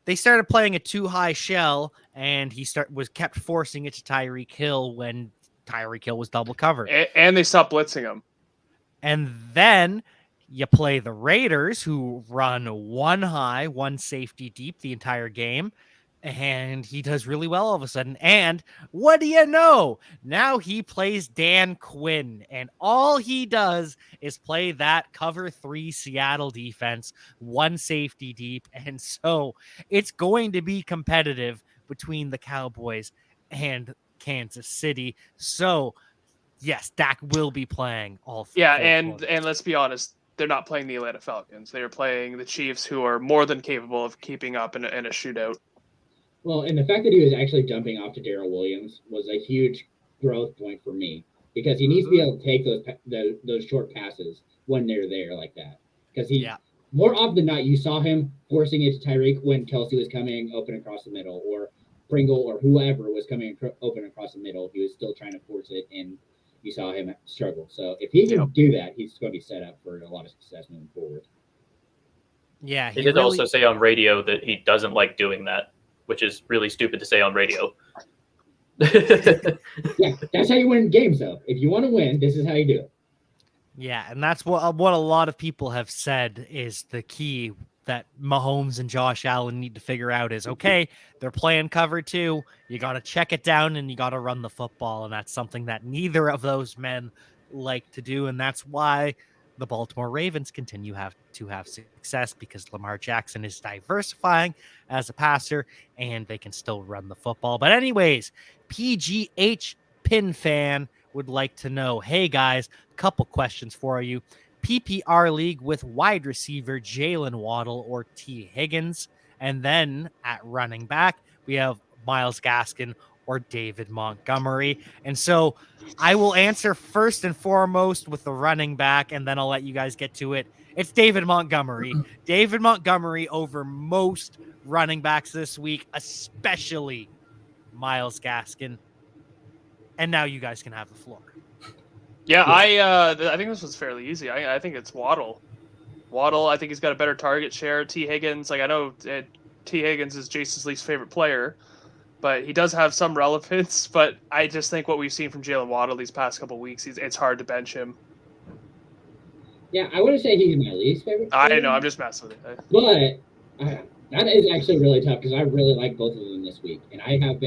They started playing a too high shell, and he was kept forcing it to Tyreek Hill when Tyreek Hill was double covered. And they stopped blitzing him. And then you play the Raiders, who run one high, one safety deep the entire game. And he does really well all of a sudden. And what do you know? Now he plays Dan Quinn. And all he does is play that cover 3 Seattle defense, 1 safety deep. And so it's going to be competitive between the Cowboys and Kansas City. So, yes, Dak will be playing all 4 and quarters. let's be honest, they're not playing the Atlanta Falcons. They're playing the Chiefs, who are more than capable of keeping up in a shootout. Well, and the fact that he was actually jumping off to Darrell Williams was a huge growth point for me because he needs to be able to take those short passes when they're there like that. Because more often than not, you saw him forcing it to Tyreek when Kelsey was coming open across the middle, or Pringle or whoever was coming open across the middle. He was still trying to force it, and you saw him struggle. So if he can do that, he's going to be set up for a lot of success moving forward. Yeah, he did also say on radio that he doesn't like doing that, which is really stupid to say on radio. Yeah, that's how you win games, though. If you want to win, this is how you do it. Yeah, and that's what a lot of people have said is the key that Mahomes and Josh Allen need to figure out is, okay, they're playing cover 2. You got to check it down and you got to run the football. And that's something that neither of those men like to do. And that's why the Baltimore Ravens continue to have success, because Lamar Jackson is diversifying as a passer and they can still run the football. But anyways, PGH Pin Fan would like to know, hey guys, a couple questions for you. PPR league with wide receiver Jalen Waddle or T. Higgins. And then at running back, we have Myles Gaskin or David Montgomery. And so I will answer first and foremost with the running back, and then I'll let you guys get to it. It's David Montgomery. David Montgomery over most running backs this week, especially Myles Gaskin. And now you guys can have the floor. Yeah, I think this was fairly easy. I think it's Waddle. I think he's got a better target share. T. Higgins, I know T. Higgins is Jason's least favorite player, but he does have some relevance. But I just think what we've seen from Jalen Waddle these past couple of weeks, it's hard to bench him. Yeah, I wouldn't say he's my least favorite player. I know, I'm just messing with it. But that is actually really tough because I really like both of them this week, and I have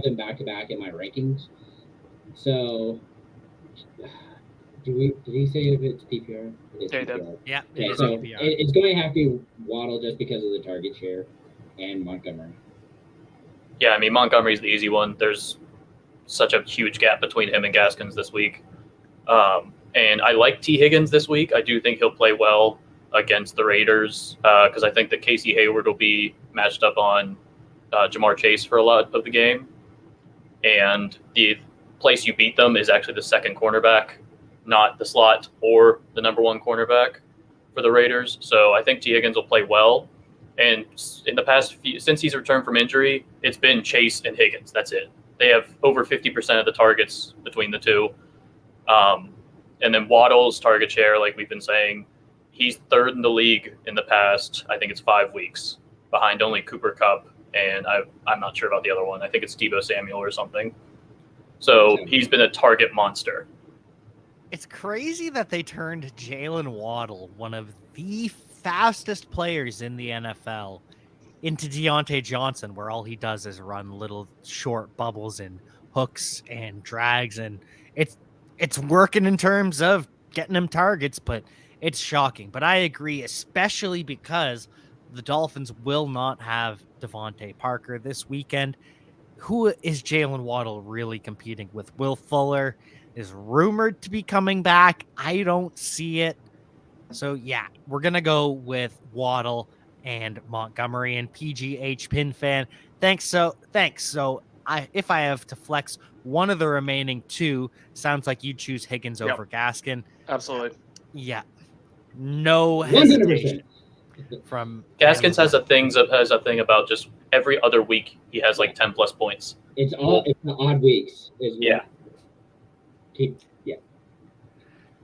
them back to back in my rankings. So, did he say if it's PPR? It is PPR. Yeah. Okay, so PPR. It's going to have to be Waddle just because of the target share, and Montgomery. Yeah, I mean, Montgomery's the easy one. There's such a huge gap between him and Gaskins this week. And I like T. Higgins this week. I do think he'll play well against the Raiders because I think that Casey Hayward will be matched up on Jamar Chase for a lot of the game. And the place you beat them is actually the second cornerback, not the slot or the number 1 cornerback for the Raiders. So I think T. Higgins will play well. And in the past since he's returned from injury, it's been Chase and Higgins. That's it. They have over 50% of the targets between the two. And then Waddle's target share, like we've been saying, he's 3rd in the league in the past, I think it's 5 weeks, behind only Cooper Kupp. And I'm not sure about the other one. I think it's Deebo Samuel or something. So he's been a target monster. It's crazy that they turned Jalen Waddle, one of the fastest players in the NFL, into Deontay Johnson, where all he does is run little short bubbles and hooks and drags, and it's working in terms of getting him targets, but it's shocking. But I agree, especially because the Dolphins will not have Devontae Parker this weekend. Who is Jalen Waddle really competing with? Will Fuller is rumored to be coming back. I don't see it. So, yeah, we're going to go with Waddle and Montgomery. And PGH Pin Fan, thanks. So if I have to flex one of the remaining 2, sounds like you choose Higgins over Gaskin. Absolutely. Yeah. No hesitation 100%. From Gaskins has a thing about just every other week he has like 10 plus points. It's the odd weeks. Yeah.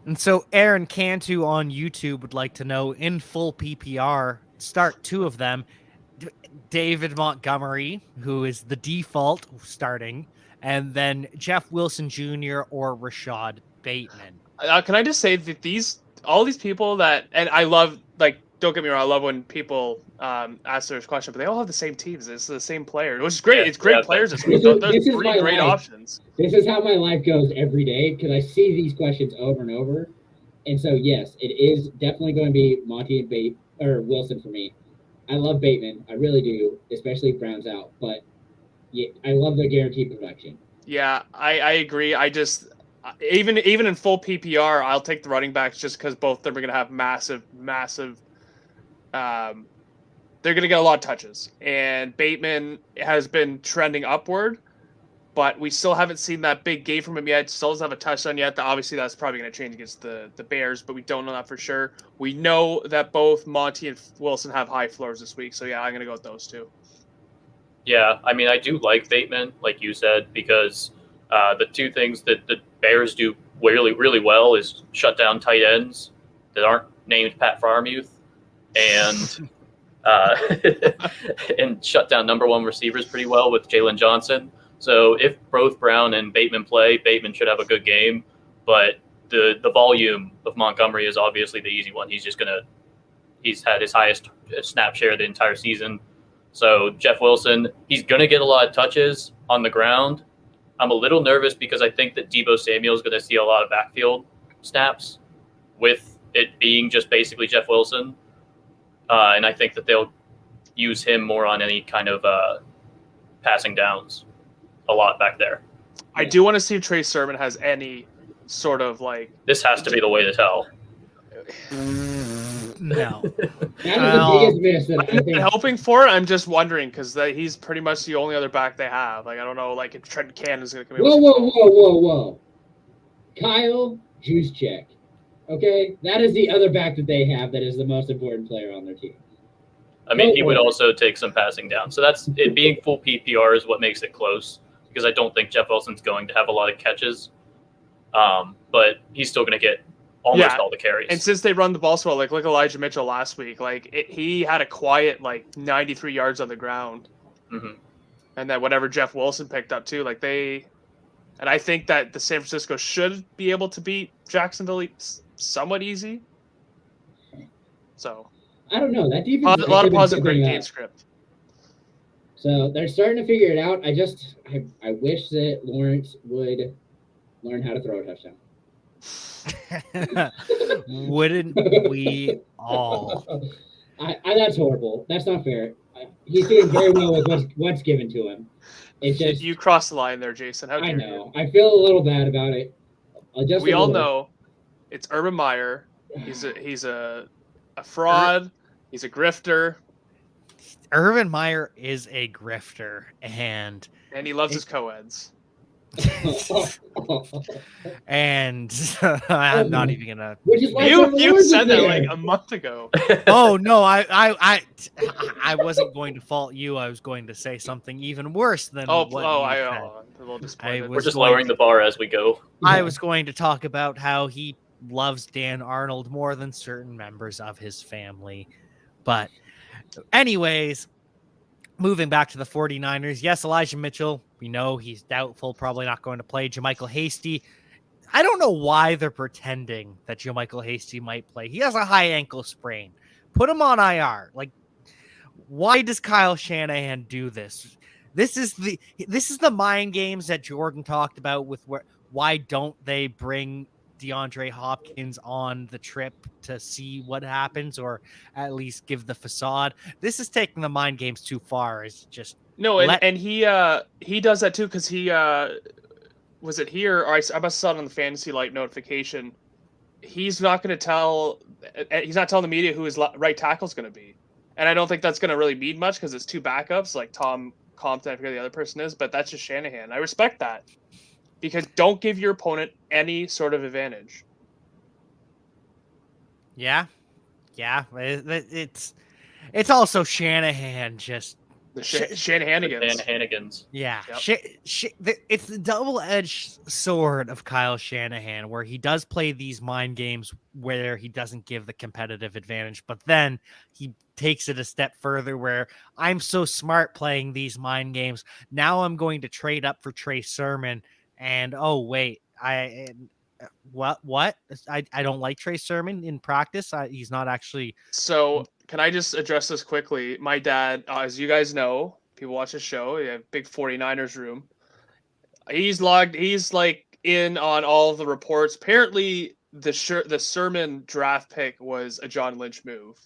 And so Aaron Cantu on YouTube would like to know, in full PPR, start 2 of them, David Montgomery, who is the default starting, and then Jeff Wilson Jr. or Rashad Bateman. Can I just say that all these people that, and I love, like, don't get me wrong. I love when people ask this question, but they all have the same teams. It's the same player, which is great. Yeah, It's great yeah, players this This week. is- There's this is 3 my great life. options. This is how my life goes every day because I see these questions over and over. And so, yes, it is definitely going to be Monty and Wilson for me. I love Bateman. I really do, especially if Brown's out. But yeah, I love the guaranteed production. Yeah, I agree. I just even in full PPR, I'll take the running backs just because both of them are going to have massive. They're going to get a lot of touches, and Bateman has been trending upward, but we still haven't seen that big game from him yet. Still doesn't have a touchdown yet. Obviously, that's probably going to change against the Bears, but we don't know that for sure. We know that both Monty and Wilson have high floors this week, so yeah, I'm going to go with those two. Yeah, I mean, I do like Bateman, like you said, because the two things that the Bears do really, really well is shut down tight ends that aren't named Pat Freiermuth, and and shut down number one receivers pretty well with Jalen Johnson. So if both Brown and Bateman play, Bateman should have a good game. But the volume of Montgomery is obviously the easy one. He's had his highest snap share the entire season. So Jeff Wilson, he's going to get a lot of touches on the ground. I'm a little nervous because I think that Deebo Samuel is going to see a lot of backfield snaps with it being just basically Jeff Wilson. And I think that they'll use him more on any kind of passing downs a lot back there. I do want to see if Trey Sermon has any sort of like. This has to be the way to tell. No. That is the biggest miss that I I'm think. not hoping for it. I'm just wondering because he's pretty much the only other back they have. Like I don't know, like if Trent Cannon's going to come in. Whoa. Kyle Juszczyk. Okay? That is the other back that they have that is the most important player on their team. I mean, he would also take some passing down. So that's it. Being full PPR is what makes it close because I don't think Jeff Wilson's going to have a lot of catches. But he's still going to get almost all the carries. And since they run the ball so well, like look at Elijah Mitchell last week. Like he had a quiet like 93 yards on the ground. Mm-hmm. And then whatever Jeff Wilson picked up too. And I think that the San Francisco should be able to beat Jacksonville somewhat easy. So I don't know. That defense a lot of positive great game up. script. So they're starting to figure it out. I wish that Lawrence would learn how to throw a touchdown. Wouldn't we all? That's horrible. That's not fair. He's doing very well with what's given to him. It's just You crossed the line there, Jason. How dare I know. I feel a little bad about it. We all know it's Urban Meyer. He's a fraud. He's a grifter. Urban Meyer is a grifter, and he loves his co-eds. and I'm not even gonna. Which is why You said that there. like a month ago. Oh no, I wasn't going to fault you. I was going to say something even worse than what you said. I'm a little disappointed. We're just lowering the bar as we go. I was going to talk about how he loves Dan Arnold more than certain members of his family. But anyways, moving back to the 49ers. Yes, Elijah Mitchell, we know he's doubtful, probably not going to play. JaMychal Hasty, I don't know why they're pretending that JaMychal Hasty might play. He has a high ankle sprain. Put him on IR. Like, why does Kyle Shanahan do this? This is the mind games that Jordan talked about with why don't they bring DeAndre Hopkins on the trip to see what happens, or at least give the facade. This is taking the mind games too far. It's just and he does that too because he was it here or I must have saw it on the Fantasy Light notification. He's not telling the media who his right tackle is going to be, and I don't think that's going to really mean much because it's two backups like Tom Compton, I forget who the other person is, but that's just Shanahan. I respect that. Because don't give your opponent any sort of advantage. Yeah. It's also Shanahan just the Shanahanigans. Shanahanigans. Yeah. Yep. It's the double-edged sword of Kyle Shanahan, where he does play these mind games where he doesn't give the competitive advantage, but then he takes it a step further where I'm so smart playing these mind games. Now I'm going to trade up for Trey Sermon. And oh wait, what? I don't like Trey Sermon in practice. He's not actually. So can I just address this quickly? My dad, as you guys know, people watch the show, you have big 49ers room. He's like in on all of the reports. Apparently the Sermon draft pick was a John Lynch move.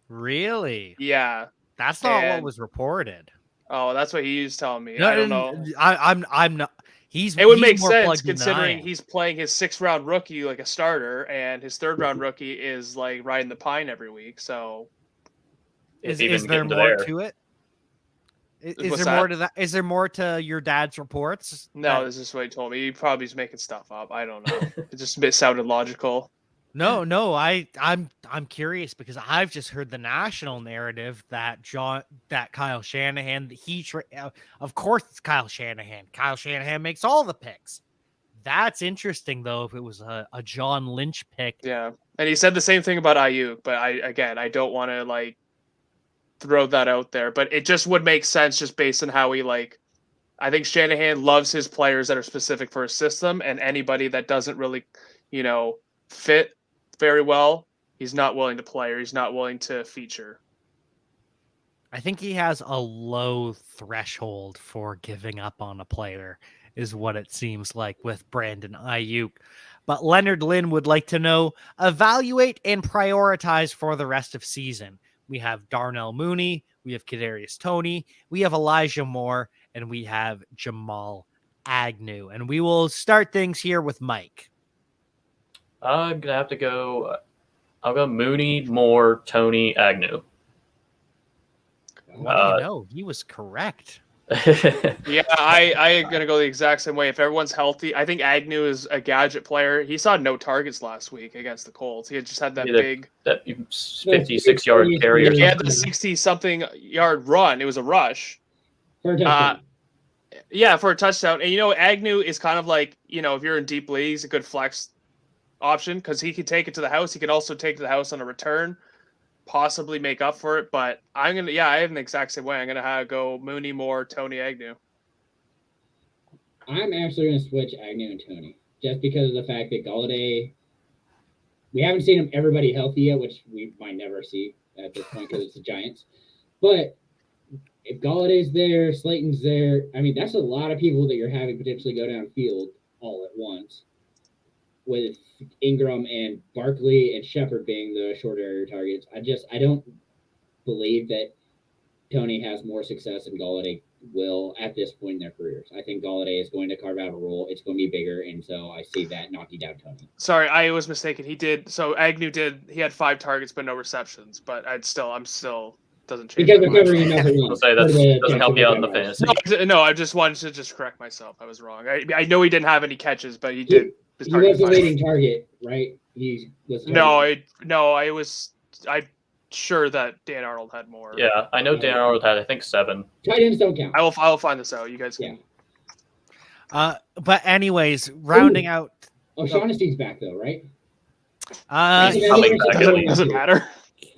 Really? Yeah. That's not what And- was reported. Oh, that's what he was telling me. No, I don't know. I'm not. It would he's make more sense plugged in than I considering am. he's playing his 6th-round rookie like a starter, and his 3rd-round rookie is like riding the pine every week. So Is even there getting to more there. to it? Is What's there more that? to that? Is there more to your dad's reports? no, this is what he told me. He probably is making stuff up. I don't know. It just sounded logical. No, I'm curious because I've just heard the national narrative that Kyle Shanahan, of course it's Kyle Shanahan. Kyle Shanahan makes all the picks. That's interesting though. If it was a John Lynch pick, Yeah, and he said the same thing about Ayuk, but I don't want to like throw that out there, but it just would make sense just based on how he like. I think Shanahan loves his players that are specific for his system, and anybody that doesn't really, fit very well, he's not willing to play or he's not willing to feature. I think he has a low threshold for giving up on a player, is what it seems like with Brandon Ayuk. But Leonard Lynn would like to know, evaluate and prioritize for the rest of season. We have Darnell Mooney, we have Kadarius Toney, we have Elijah Moore, and we have Jamal Agnew. And we will start things here with Mike. I'm gonna have to go. I'll go Mooney, Moore, Tony, Agnew. What do you know? He was correct. Yeah, I am gonna go the exact same way. If everyone's healthy, I think Agnew is a gadget player. He saw no targets last week against the Colts. He had just had that big, that 56-yard carry. he had the 60-something yard run. It was a rush. For a touchdown. Yeah, for a touchdown. And Agnew is kind of like, if you're in deep leagues, a good flex option because he can take it to the house. He can also take it to the house on a return, possibly make up for it. But I have the exact same way. I'm gonna go Mooney, Moore, Tony, Agnew. I'm actually going to switch Agnew and Tony just because of the fact that Galladay, we haven't seen everybody healthy yet, which we might never see at this point because it's the Giants. But if Galladay's there, Slayton's there, I mean, that's a lot of people that you're having potentially go downfield all at once, with Ingram and Barkley and Shepard being the short area targets. I don't believe that Tony has more success than Galladay will at this point in their careers. I think Galladay is going to carve out a role. It's going to be bigger, and so I see that knocking down Tony. Sorry, I was mistaken. Agnew he had 5 targets but no receptions. But I'm still doesn't change. Because they're my mind. covering enough at I'll once. say that doesn't help you out in the Jaguars. fantasy. No, I just wanted to correct myself. I was wrong. I know he didn't have any catches, but he did. He was the leading target, right? He was. I'm sure that Dan Arnold had more. Yeah, I know Dan Arnold had, I think, 7. Tight ends don't count. I will find this out. You guys can. But anyways, rounding out. O'Shaughnessy's back though, right? He's coming back at least. Doesn't matter.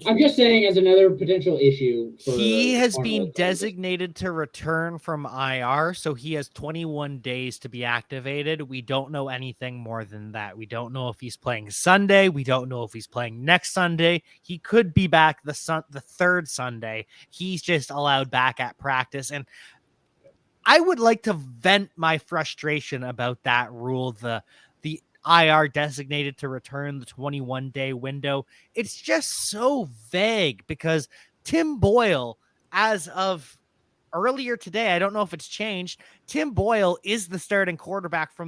I'm just saying as another potential issue. He has been Arnold. designated to return from IR, so he has 21 days to be activated. We don't know anything more than that. We don't know if he's playing Sunday. We don't know if he's playing next Sunday. He could be back the 3rd Sunday. He's just allowed back at practice. And I would like to vent my frustration about that rule, the IR designated to return, the 21-day window. It's just so vague because Tim Boyle, as of earlier today, I don't know if it's changed, Tim Boyle is the starting quarterback for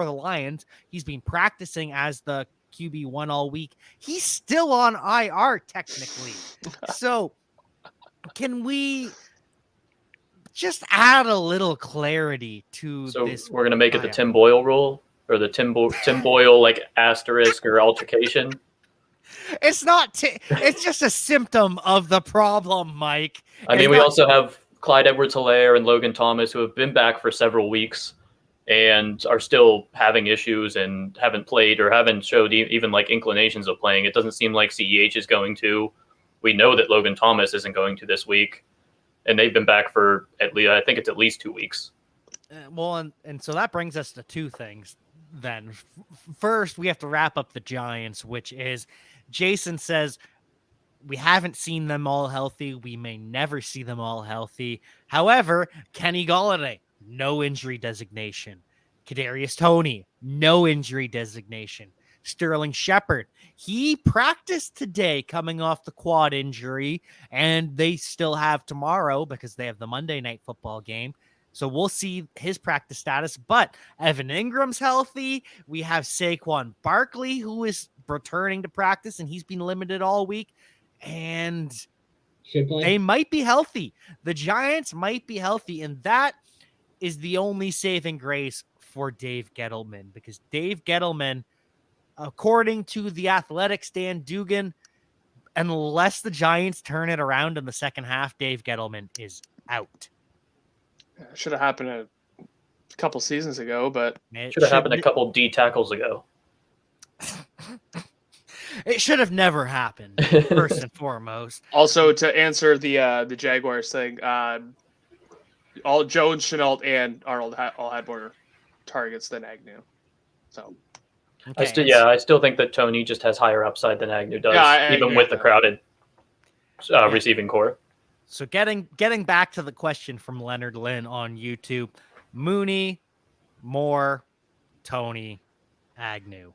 the Lions. He's been practicing as the QB1 all week. He's still on IR technically. So can we just add a little clarity to this? We're going to make it the Tim Boyle rule? Or the Tim Boyle like asterisk or altercation. It's not. It's just a symptom of the problem, Mike. I mean, we also have Clyde Edwards-Helaire and Logan Thomas who have been back for several weeks and are still having issues and haven't played or haven't showed even like inclinations of playing. It doesn't seem like CEH is going to. We know that Logan Thomas isn't going to this week, and they've been back for at least 2 weeks. Well, and so that brings us to 2 things. Then first we have to wrap up the Giants, which is Jason says we haven't seen them all healthy. We may never see them all healthy. However, Kenny Golladay, no injury designation. Kadarius Toney, no injury designation. Sterling Shepard, he practiced today coming off the quad injury, and they still have tomorrow because they have the Monday Night Football game. So we'll see his practice status. But Evan Ingram's healthy. We have Saquon Barkley, who is returning to practice, and he's been limited all week. And they might be healthy. The Giants might be healthy, and that is the only saving grace for Dave Gettleman, because Dave Gettleman, according to the Athletic Dan Dugan, unless the Giants turn it around in the second half, Dave Gettleman is out. It should have happened a couple seasons ago, but should have happened a couple D tackles ago. It should have never happened, first and foremost. Also, to answer the Jaguars thing, all Jones, Chenault, and Arnold all had more targets than Agnew. So, Okay. I still think that Toney just has higher upside than Agnew does, even with the crowded receiving core. So getting back to the question from Leonard Lynn on YouTube, Mooney, Moore, Toney, Agnew.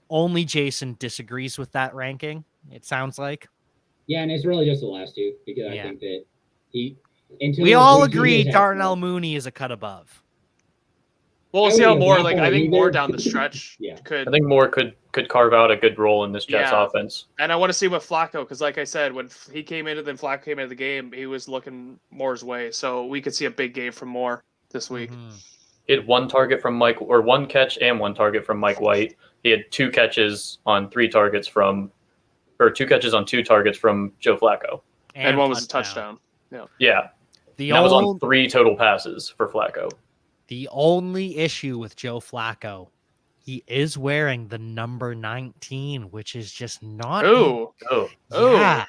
Only Jason disagrees with that ranking, it sounds like. Yeah, and it's really just the last two, because I think that we all agree Darnell Mooney is a cut above. We'll see how Moore, I think Moore down the stretch could. I think Moore could carve out a good role in this Jets offense. And I want to see what Flacco, because like I said, when he came into, then Flacco came into the game, he was looking Moore's way. So we could see a big game from Moore this week. Mm-hmm. He had one catch and one target from Mike White. He had 2 catches on 2 targets from Joe Flacco. And one was a touchdown. Yeah. That was on 3 total passes for Flacco. The only issue with Joe Flacco, he is wearing the number 19, which is just not. Yeah,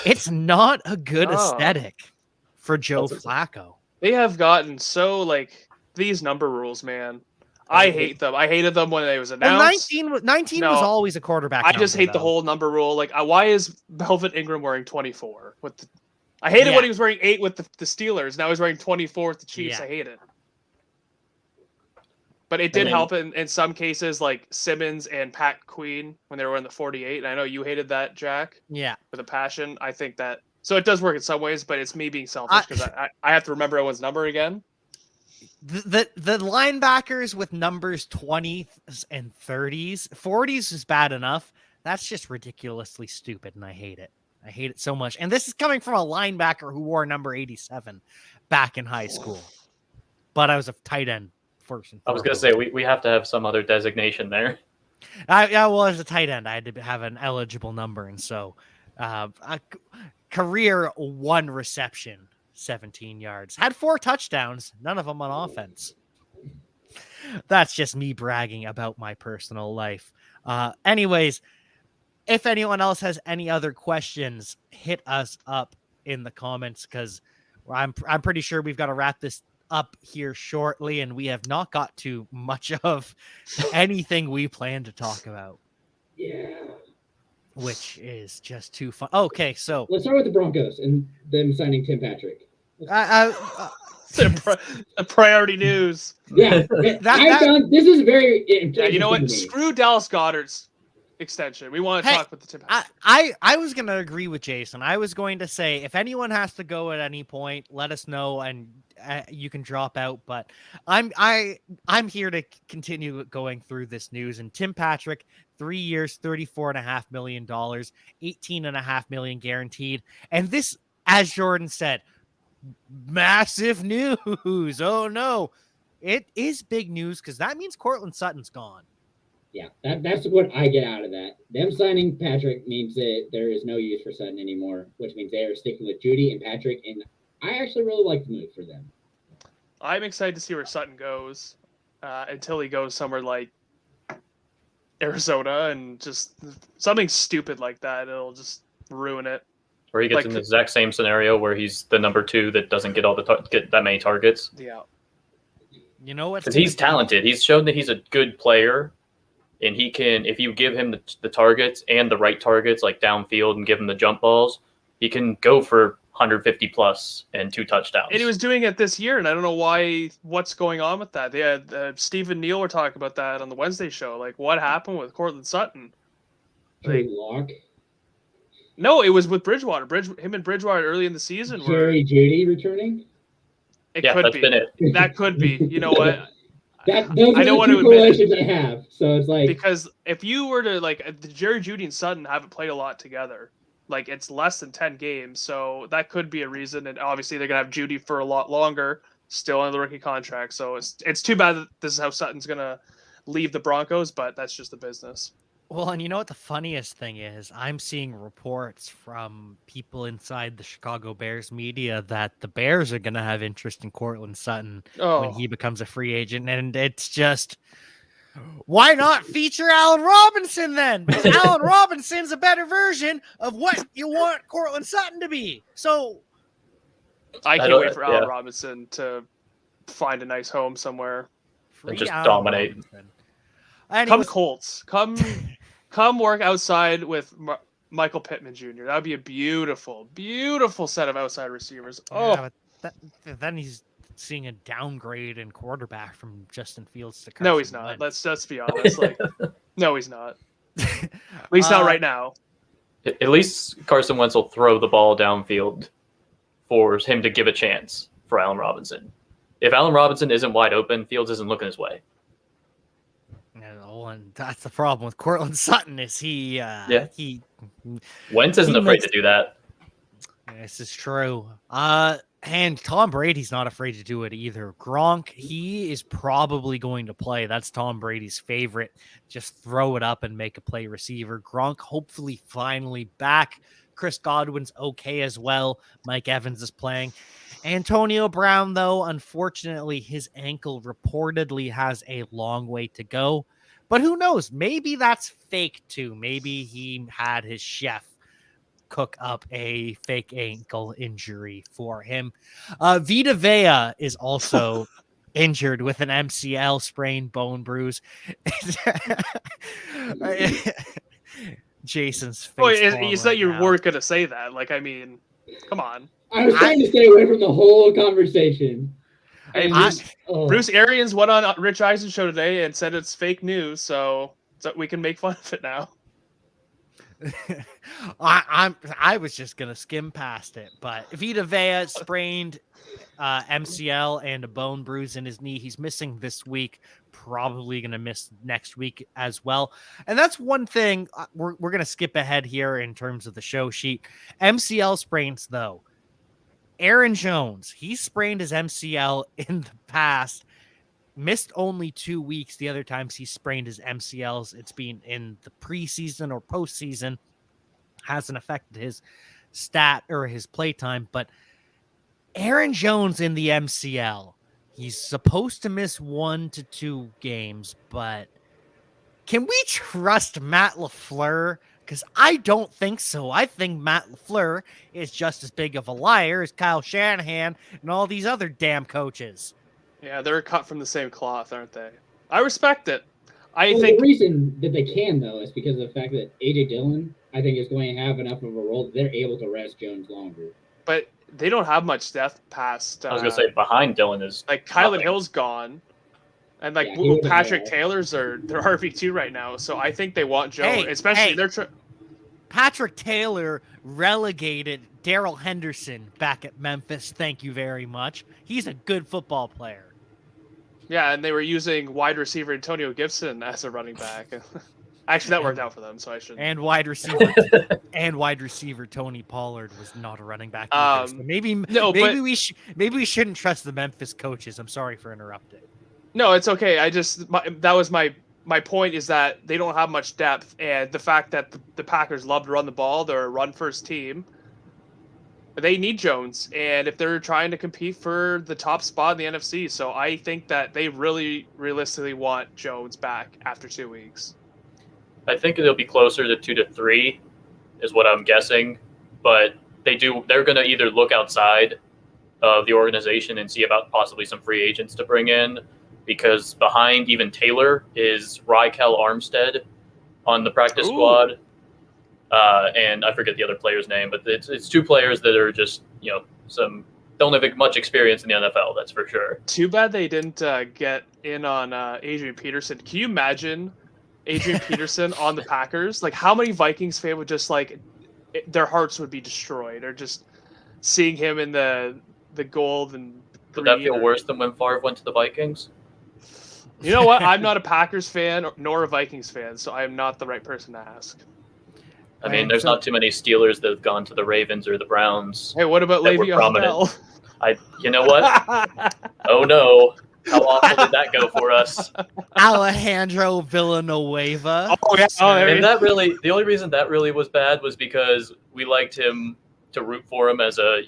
it's not a good aesthetic for Joe Flacco. They have gotten so these number rules, man. I hate them. I hated them when it was announced. Well, 19 was always a quarterback. I just hate the whole number rule. Why is Melvin Ingram wearing 24? I hated when he was wearing 8 with the Steelers. Now he's wearing 24 with the Chiefs. I hate it. But it did help in some cases, like Simmons and Pat Queen when they were in the 48. And I know you hated that, Jack. Yeah. With a passion. I think that. So it does work in some ways, but it's me being selfish because I have to remember everyone's number again. The linebackers with numbers 20s and 30s, 40s is bad enough. That's just ridiculously stupid, and I hate it. I hate it so much. And this is coming from a linebacker who wore number 87 back in high school. But I was a tight end first and foremost. I was going to say, we have to have some other designation there. As a tight end, I had to have an eligible number. And so a career 1 reception, 17 yards. Had 4 touchdowns, none of them on offense. That's just me bragging about my personal life. Anyways, if anyone else has any other questions, hit us up in the comments, because I'm pretty sure we've got to wrap this up here shortly, and we have not got to much of anything we plan to talk about. Yeah. Which is just too fun. Okay, so let's start with the Broncos and them signing Tim Patrick. Priority news. Yeah, this is very. You know what? Screw Dallas Goedert's extension. We want to talk with the Tim Patrick. I was going to agree with Jason. I was going to say, if anyone has to go at any point, let us know, and you can drop out. But I'm here to continue going through this news. And Tim Patrick, 3 years, $34.5 million, $18.5 million guaranteed. And this, as Jordan said, massive news. Oh no, it is big news, because that means Courtland Sutton's gone. Yeah, that's what I get out of that. Them signing Patrick means that there is no use for Sutton anymore, which means they are sticking with Judy and Patrick, and I actually really like the move for them. I'm excited to see where Sutton goes until he goes somewhere like Arizona and just something stupid like that. It'll just ruin it. Or he gets in the exact same scenario where he's the number 2 that doesn't get get that many targets. Yeah. You know what? Because he's talented. He's shown that he's a good player and he can, if you give him the targets and the right targets, like downfield, and give him the jump balls, he can go for 150 plus and 2 touchdowns. And he was doing it this year, and I don't know what's going on with that. They had Stephen Neal were talking about that on the Wednesday show. Like, what happened with Cortland Sutton? Drew Lock. No, it was with Bridgewater. Him and Bridgewater early in the season. Jerry Jeudy returning. It yeah, could that's be. been it. That could be. You know what? Those I are don't the want to two admit correlations I have. So it's like, because if you were to the Jerry Jeudy and Sutton haven't played a lot together. Like, it's less than 10 games, so that could be a reason. And obviously, they're gonna have Jeudy for a lot longer, still on the rookie contract. So it's too bad that this is how Sutton's gonna leave the Broncos, but that's just the business. Well, and you know what the funniest thing is? I'm seeing reports from people inside the Chicago Bears media that the Bears are going to have interest in Cortland Sutton when he becomes a free agent. And it's just, why not feature Allen Robinson then? Because Allen Robinson's a better version of what you want Cortland Sutton to be. So I can't wait for Allen Robinson to find a nice home somewhere and just dominate. Come Colts. Come work outside with Michael Pittman Jr. That would be a beautiful, beautiful set of outside receivers. Yeah, but then he's seeing a downgrade in quarterback from Justin Fields to Carson No, he's not. Wentz. Let's be honest. No, he's not. At least not right now. At least Carson Wentz will throw the ball downfield for him to give a chance for Allen Robinson. If Allen Robinson isn't wide open, Fields isn't looking his way. And that's the problem with Cortland Sutton is Wentz isn't afraid to do that. This is true. And Tom Brady's not afraid to do it either. Gronk, he is probably going to play. That's Tom Brady's favorite. Just throw it up and make a play receiver. Gronk hopefully finally back. Chris Godwin's okay as well. Mike Evans is playing. Antonio Brown, though, unfortunately, his ankle reportedly has a long way to go. But who knows? Maybe that's fake, too. Maybe he had his chef cook up a fake ankle injury for him. Vita Vea is also injured with an MCL sprain bone bruise. Jason's face. Oh, you said you weren't going to say that. Like, I mean, come on. I was trying to stay away from the whole conversation. Hey, Bruce Arians went on Rich Eisen's show today and said it's fake news, so we can make fun of it now. I was just gonna skim past it, but Vita Vea sprained MCL and a bone bruise in his knee. He's missing this week, probably gonna miss next week as well. And that's one thing we're gonna skip ahead here in terms of the show sheet. MCL sprains though. Aaron Jones, he sprained his MCL in the past, missed only 2 weeks. The other times he sprained his MCLs, it's been in the preseason or postseason. Hasn't affected his stat or his play time. But Aaron Jones in the MCL, he's supposed to miss 1 to 2 games. But can we trust Matt LaFleur? Because I don't think so. I think Matt LaFleur is just as big of a liar as Kyle Shanahan and all these other damn coaches. Yeah, they're cut from the same cloth, aren't they? I respect it. The reason that they can, though, is because of the fact that A.J. Dillon, I think, is going to have enough of a role that they're able to rest Jones longer. But they don't have much depth past... I was going to say, behind Dillon is... Like, Kylan Hill's gone. And, Patrick Taylor's their RB2 right now. So I think they want Jones, especially... Patrick Taylor relegated Darrell Henderson back at Memphis. Thank you very much. He's a good football player. Yeah, and they were using wide receiver Antonio Gibson as a running back. Actually, that worked out for them, so I should. And wide receiver Tony Pollard was not a running back. So maybe we shouldn't trust the Memphis coaches. I'm sorry for interrupting. No, it's okay. That was my point is that they don't have much depth, and the fact that the Packers love to run the ball, they're a run-first team. They need Jones, and if they're trying to compete for the top spot in the NFC, so I think that they really realistically want Jones back after 2 weeks. I think it'll be closer to 2 to 3, is what I'm guessing. But they're going to either look outside of the organization and see about possibly some free agents to bring in, because behind even Taylor is Rykel Armstead on the practice Ooh. squad. And I forget the other player's name, but it's two players that are just, don't have much experience in the NFL, that's for sure. Too bad they didn't get in on Adrian Peterson. Can you imagine Adrian Peterson on the Packers? Like, how many Vikings fans would just their hearts would be destroyed, or just seeing him in the gold and Would that green, feel or- worse than when Favre went to the Vikings? You know what? I'm not a Packers fan nor a Vikings fan, so I am not the right person to ask. I mean, Right, there's so- not too many Steelers that have gone to the Ravens or the Browns. Hey, what about That were Le'Veon prominent. Bell? You know what? Oh no. How awful did that go for us? Alejandro Villanueva. Oh, yeah. Oh, there And the only reason that really was bad was because we liked him to root for him as a,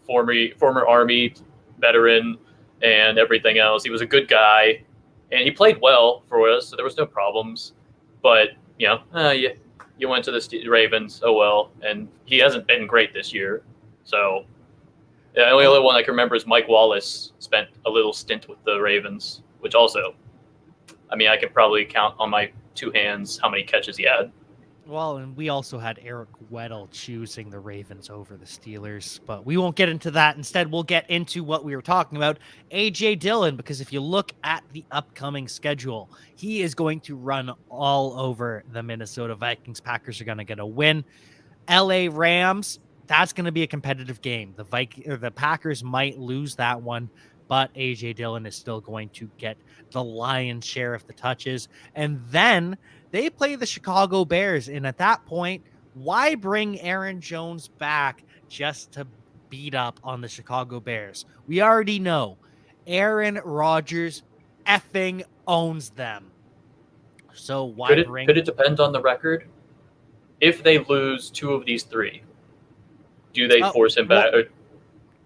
former Army veteran and everything else. He was a good guy, and he played well for us, so there was no problems. But, you went to the Ravens, oh well, and he hasn't been great this year. So the only other one I can remember is Mike Wallace spent a little stint with the Ravens, which also, I could probably count on my two hands how many catches he had. Well, and we also had Eric Weddle choosing the Ravens over the Steelers, but we won't get into that. Instead, we'll get into what we were talking about, A.J. Dillon, because if you look at the upcoming schedule, he is going to run all over the Minnesota Vikings. Packers are going to get a win. L.A. Rams, that's going to be a competitive game. The Packers might lose that one, but A.J. Dillon is still going to get the lion's share of the touches. And then they play the Chicago Bears, and at that point, why bring Aaron Jones back just to beat up on the Chicago Bears? We already know Aaron Rodgers effing owns them. So why Could it depend on the record? If they lose two of these three, do they force him back?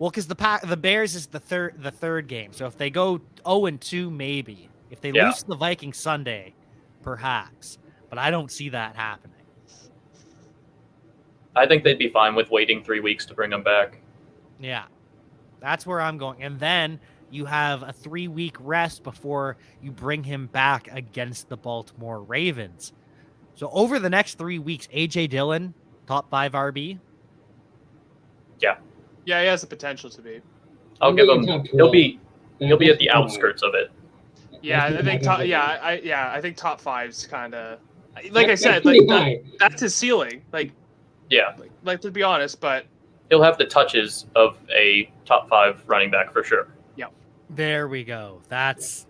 Well, because the Bears is the third game. So if they go 0-2, maybe. If they lose to the Vikings Sunday, perhaps. But I don't see that happening. I think they'd be fine with waiting 3 weeks to bring him back. Yeah. That's where I'm going. And then you have a 3-week rest before you bring him back against the Baltimore Ravens. So over the next 3 weeks, A.J. Dillon, top 5 RB. Yeah, he has the potential to be. I'll give him. He'll be at the Top 12. outskirts of it. Yeah, That's I think pretty top. high. I think top 5's kind of. Like I That's said, pretty like high. that's his ceiling. Yeah, Like to be honest, but he'll have the touches of a top 5 running back for sure. There we go. That's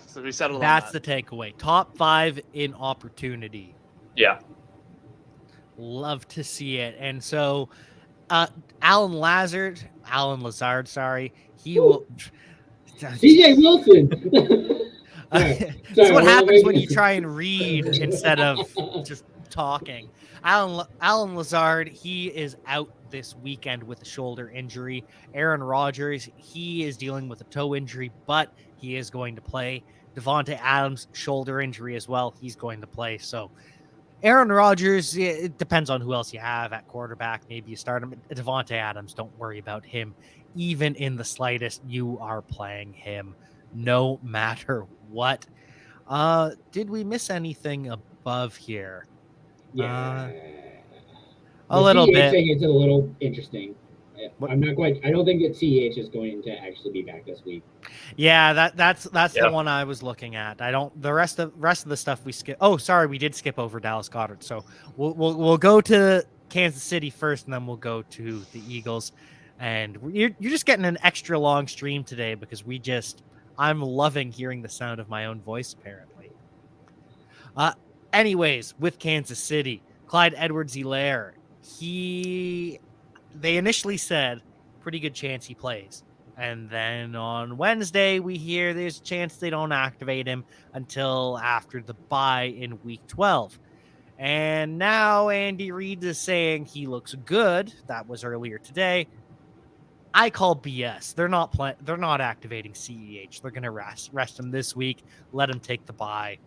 so we settled that's on the takeaway. Top 5 in opportunity. Yeah, Love to see it. And so Alan Lazard, sorry, he will CJ Wilson. That's what happens when you try and read instead of just talking. Alan Lazard, he is out this weekend with a shoulder injury. Aaron Rodgers, he is dealing with a toe injury, but he is going to play. Devontae Adams, shoulder injury as well. He's going to play. So Aaron Rodgers, it depends on who else you have at quarterback. Maybe you start him. Devontae Adams, don't worry about him. Even in the slightest, you are playing him no matter what. Did we miss anything above here? Yeah. A little CEH bit. thing is a little interesting. What- I'm not quite. I don't think that CEH is going to actually be back this week. Yeah, that's Yeah. the one I was looking at. I don't. The rest of the stuff we skip. Oh, sorry, we did skip over Dallas Goedert. So we'll go to Kansas City first, and then we'll go to the Eagles. And you're just getting an extra long stream today because I'm loving hearing the sound of my own voice. Apparently. Anyways, with Kansas City, Clyde Edwards-Helaire, they initially said pretty good chance he plays. And then on Wednesday, we hear there's a chance they don't activate him until after the bye in week 12. And now Andy Reid is saying he looks good. That was earlier today. I call BS. They're not activating CEH. They're going to rest him this week. Let him take the bye.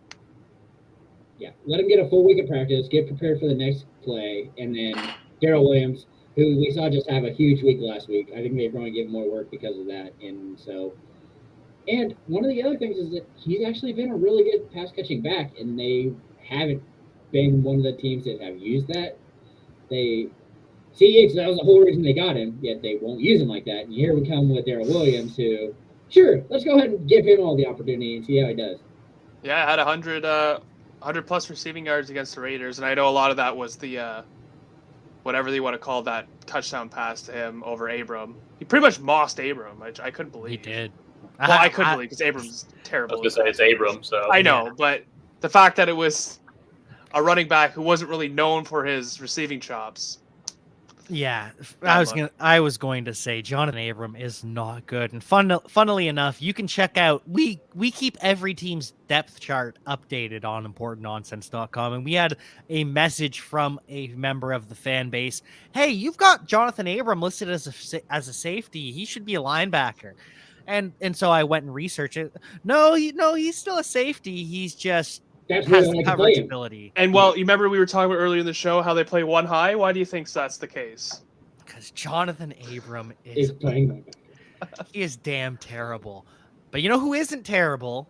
Yeah, let him get a full week of practice, get prepared for the next play, and then Darrell Williams, who we saw just have a huge week last week. I think they probably give him more work because of that, and so And one of the other things is that he's actually been a really good pass catching back, and they haven't been one of the teams that have used that. They CEH, that was the whole reason they got him, yet they won't use him like that. And here we come with Darrell Williams, who, sure, let's go ahead and give him all the opportunity and see how he does. Yeah, I had 100 plus receiving yards against the Raiders, and I know a lot of that was the whatever they want to call that touchdown pass to him over Abram. He pretty much mossed Abram, which I couldn't believe. He did. Well, I couldn't believe because Abram's I terrible. was gonna say it's Abram, so I know, but the fact that it was a running back who wasn't really known for his receiving chops. Yeah, Bad I was going to say Jonathan Abram is not good. And funnily enough, you can check out we keep every team's depth chart updated on importantnonsense.com, and we had a message from a member of the fan base. Hey, you've got Jonathan Abram listed as a safety. He should be a linebacker. And so I went and researched it. No, he's still a safety. He's just That's has really the how I coverage play him. ability. And well, you remember we were talking about earlier in the show how they play one high? Why do you think that's the case? Because Jonathan Abram Is is playing linebacker. he is damn terrible. But you know who isn't terrible?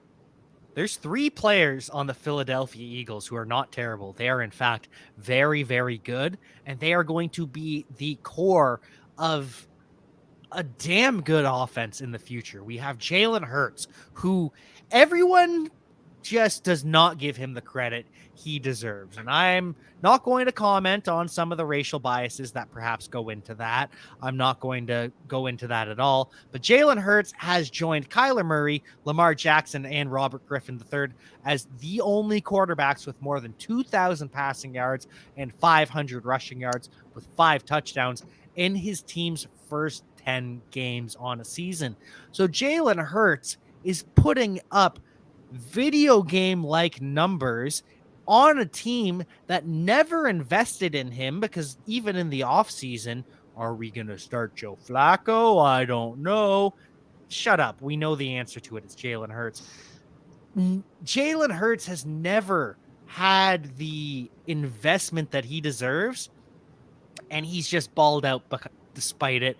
There's 3 players on the Philadelphia Eagles who are not terrible. They are, in fact, very, very good. And they are going to be the core of a damn good offense in the future. We have Jalen Hurts, who everyone just does not give him the credit he deserves. And I'm not going to comment on some of the racial biases that perhaps go into that. I'm not going to go into that at all. But Jalen Hurts has joined Kyler Murray, Lamar Jackson, and Robert Griffin III as the only quarterbacks with more than 2,000 passing yards and 500 rushing yards with 5 touchdowns in his team's first 10 games on a season. So Jalen Hurts is putting up video game like numbers on a team that never invested in him, because even in the offseason, are we going to start Joe Flacco? I don't know. Shut up. We know the answer to it. It's Jalen Hurts. Jalen Hurts has never had the investment that he deserves, and he's just balled out despite it.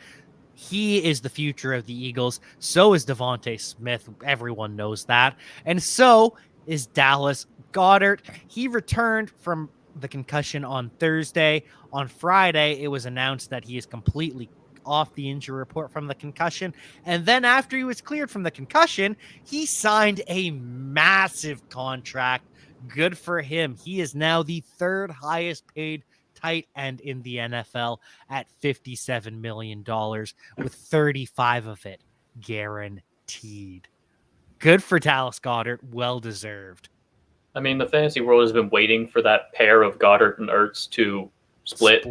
He is the future of the Eagles. So is Devontae Smith. Everyone knows that. And so is Dallas Goedert. He returned from the concussion on Thursday. On Friday, it was announced that he is completely off the injury report from the concussion. And then after he was cleared from the concussion, he signed a massive contract. Good for him. He is now the 3rd highest paid tight end in the NFL at $57 million, with 35 of it guaranteed. Good for Dallas Goedert. Well deserved. I mean, the fantasy world has been waiting for that pair of Goddard and Ertz to split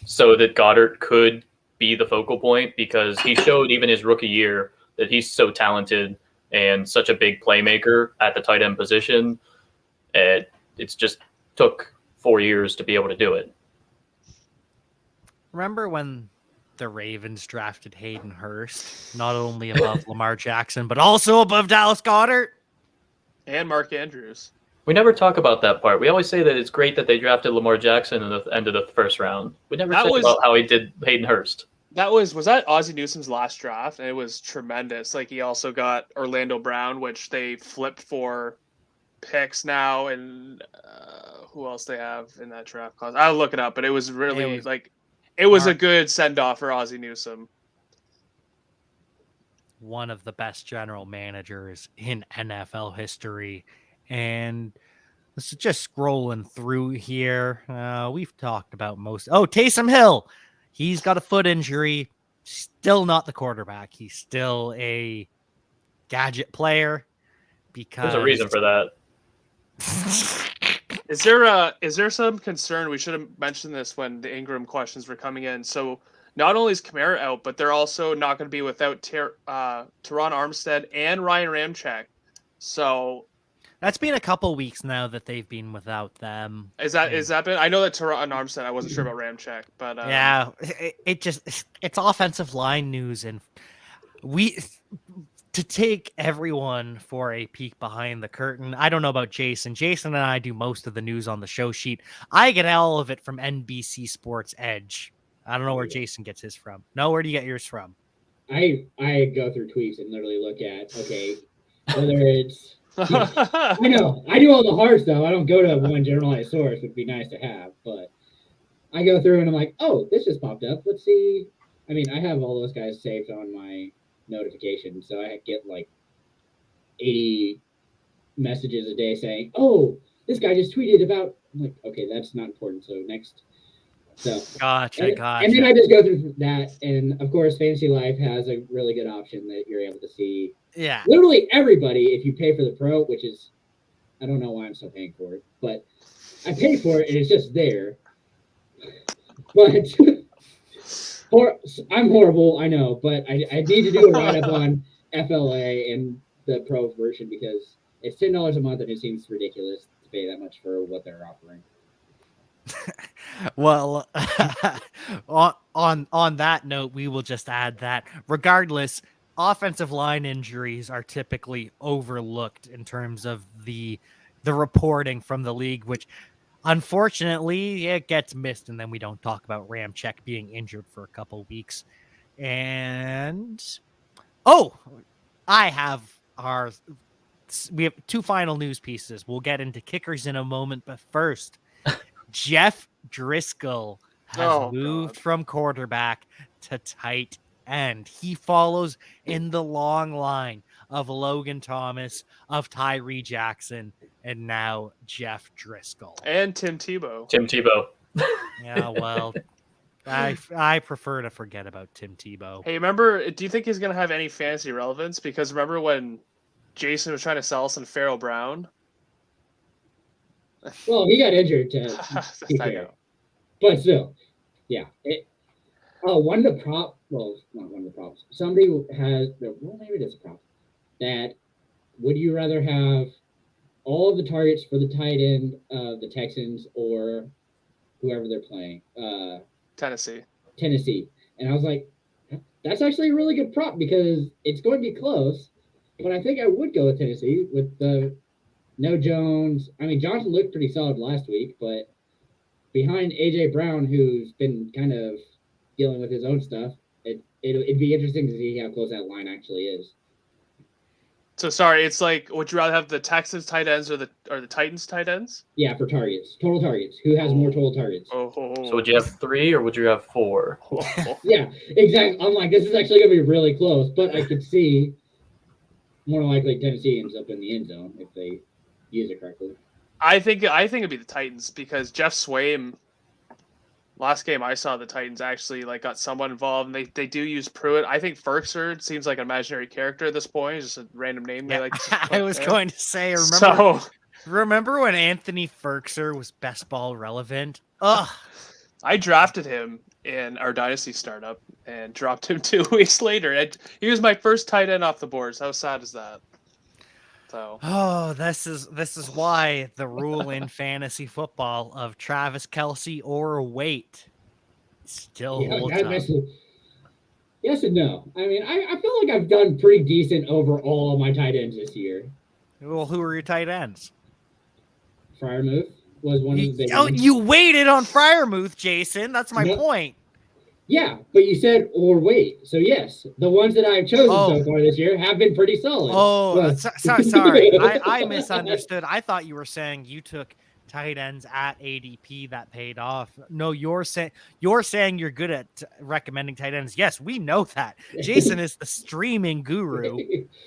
so that Goddard could be the focal point, because he showed even his rookie year that he's so talented and such a big playmaker at the tight end position. It's just took 4 years to be able to do it. Remember when the Ravens drafted Hayden Hurst, not only above Lamar Jackson, but also above Dallas Goedert? And Mark Andrews. We never talk about that part. We always say that it's great that they drafted Lamar Jackson in the end of the first round. We never say about how he did Hayden Hurst. Was that Ozzie Newsome's last draft? And it was tremendous. Like, he also got Orlando Brown, which they flipped for picks now, and who else they have in that draft class? I'll look it up, but it was really it was a good send off for Ozzie Newsome. One of the best general managers in NFL history. And this is just scrolling through here. We've talked about most. Oh, Taysom Hill. He's got a foot injury. Still not the quarterback. He's still a gadget player. Because there's a reason for that. Is there some concern? We should have mentioned this when the Ingram questions were coming in. So not only is Kamara out, but they're also not going to be without Teron Armstead and Ryan Ramczyk. So that's been a couple weeks now that they've been without them. Is that been? I know that Teron Armstead. I wasn't sure about Ramczyk, but yeah, it's offensive line news, and to take everyone for a peek behind the curtain. I don't know about Jason. Jason and I do most of the news on the show sheet. I get all of it from NBC Sports Edge. I don't know where Jason gets his from. No, where do you get yours from? I go through tweets and literally look at whether it's I know I do all the hard stuff. I don't go to one generalized source. Would be nice to have, but I go through and I'm like, oh, this just popped up. Let's see. I mean, I have all those guys saved on my notifications, so I get like 80 messages a day saying, oh, this guy just tweeted about. I'm like, okay, that's not important. So next. So Gotcha. And then I just go through that, and of course, Fantasy Life has a really good option that you're able to see. Yeah. Literally everybody, if you pay for the pro, which is, I don't know why I'm still paying for it, but I pay for it and it's just there. But I'm horrible, I know, but I need to do a write-up on FLA and the pro version because it's $10 a month and it seems ridiculous to pay that much for what they're offering. Well, on that note, we will just add that regardless, offensive line injuries are typically overlooked in terms of the reporting from the league, which unfortunately it gets missed, and then we don't talk about Ramczyk being injured for a couple weeks. And we have two final news pieces. We'll get into kickers in a moment, but first, Jeff Driscoll has moved from quarterback to tight end. He follows in the long line of Logan Thomas, of Tyree Jackson, and now Jeff Driscoll. And Tim Tebow. Yeah, well, I prefer to forget about Tim Tebow. Hey, remember, do you think he's going to have any fantasy relevance? Because remember when Jason was trying to sell us on Farrell Brown? Well, he got injured to be fair. But still, yeah. One of the props, well, not one of the props. Somebody has, well, maybe it is a prop. That would you rather have all of the targets for the tight end of the Texans or whoever they're playing? Tennessee. And I was like, that's actually a really good prop because it's going to be close. But I think I would go with Tennessee with the no Jones. I mean, Johnson looked pretty solid last week, but behind A.J. Brown, who's been kind of dealing with his own stuff, it'd be interesting to see how close that line actually is. So sorry, it's like, would you rather have the Texans tight ends or the Titans tight ends? Yeah, for total targets. Who has more total targets? So would you have 3 or would you have 4? Yeah, exactly. I'm like, this is actually gonna be really close, but I could see more likely Tennessee ends up in the end zone if they use it correctly. I think it'd be the Titans because Jeff Swaim, last game I saw the Titans actually got somewhat involved, and they do use Pruitt. I think Ferkser seems like an imaginary character at this point. It's just a random name they like. I was going to say, remember when Anthony Ferkser was best ball relevant? Ugh. I drafted him in our dynasty startup and dropped him 2 weeks later. He was my first tight end off the boards. How sad is that? So. This is why the rule in fantasy football of Travis Kelce or wait still holds up. Yes and no. I mean, I feel like I've done pretty decent over all of my tight ends this year. Well, who are your tight ends? Freiermuth was one of the big ones. You waited on Freiermuth, Jason. That's my point. Yeah, but you said or wait. So yes, the ones that I've chosen so far this year have been pretty solid. Sorry. I misunderstood. I thought you were saying you took tight ends at ADP that paid off. No, you're saying you're good at recommending tight ends. Yes, we know that. Jason is the streaming guru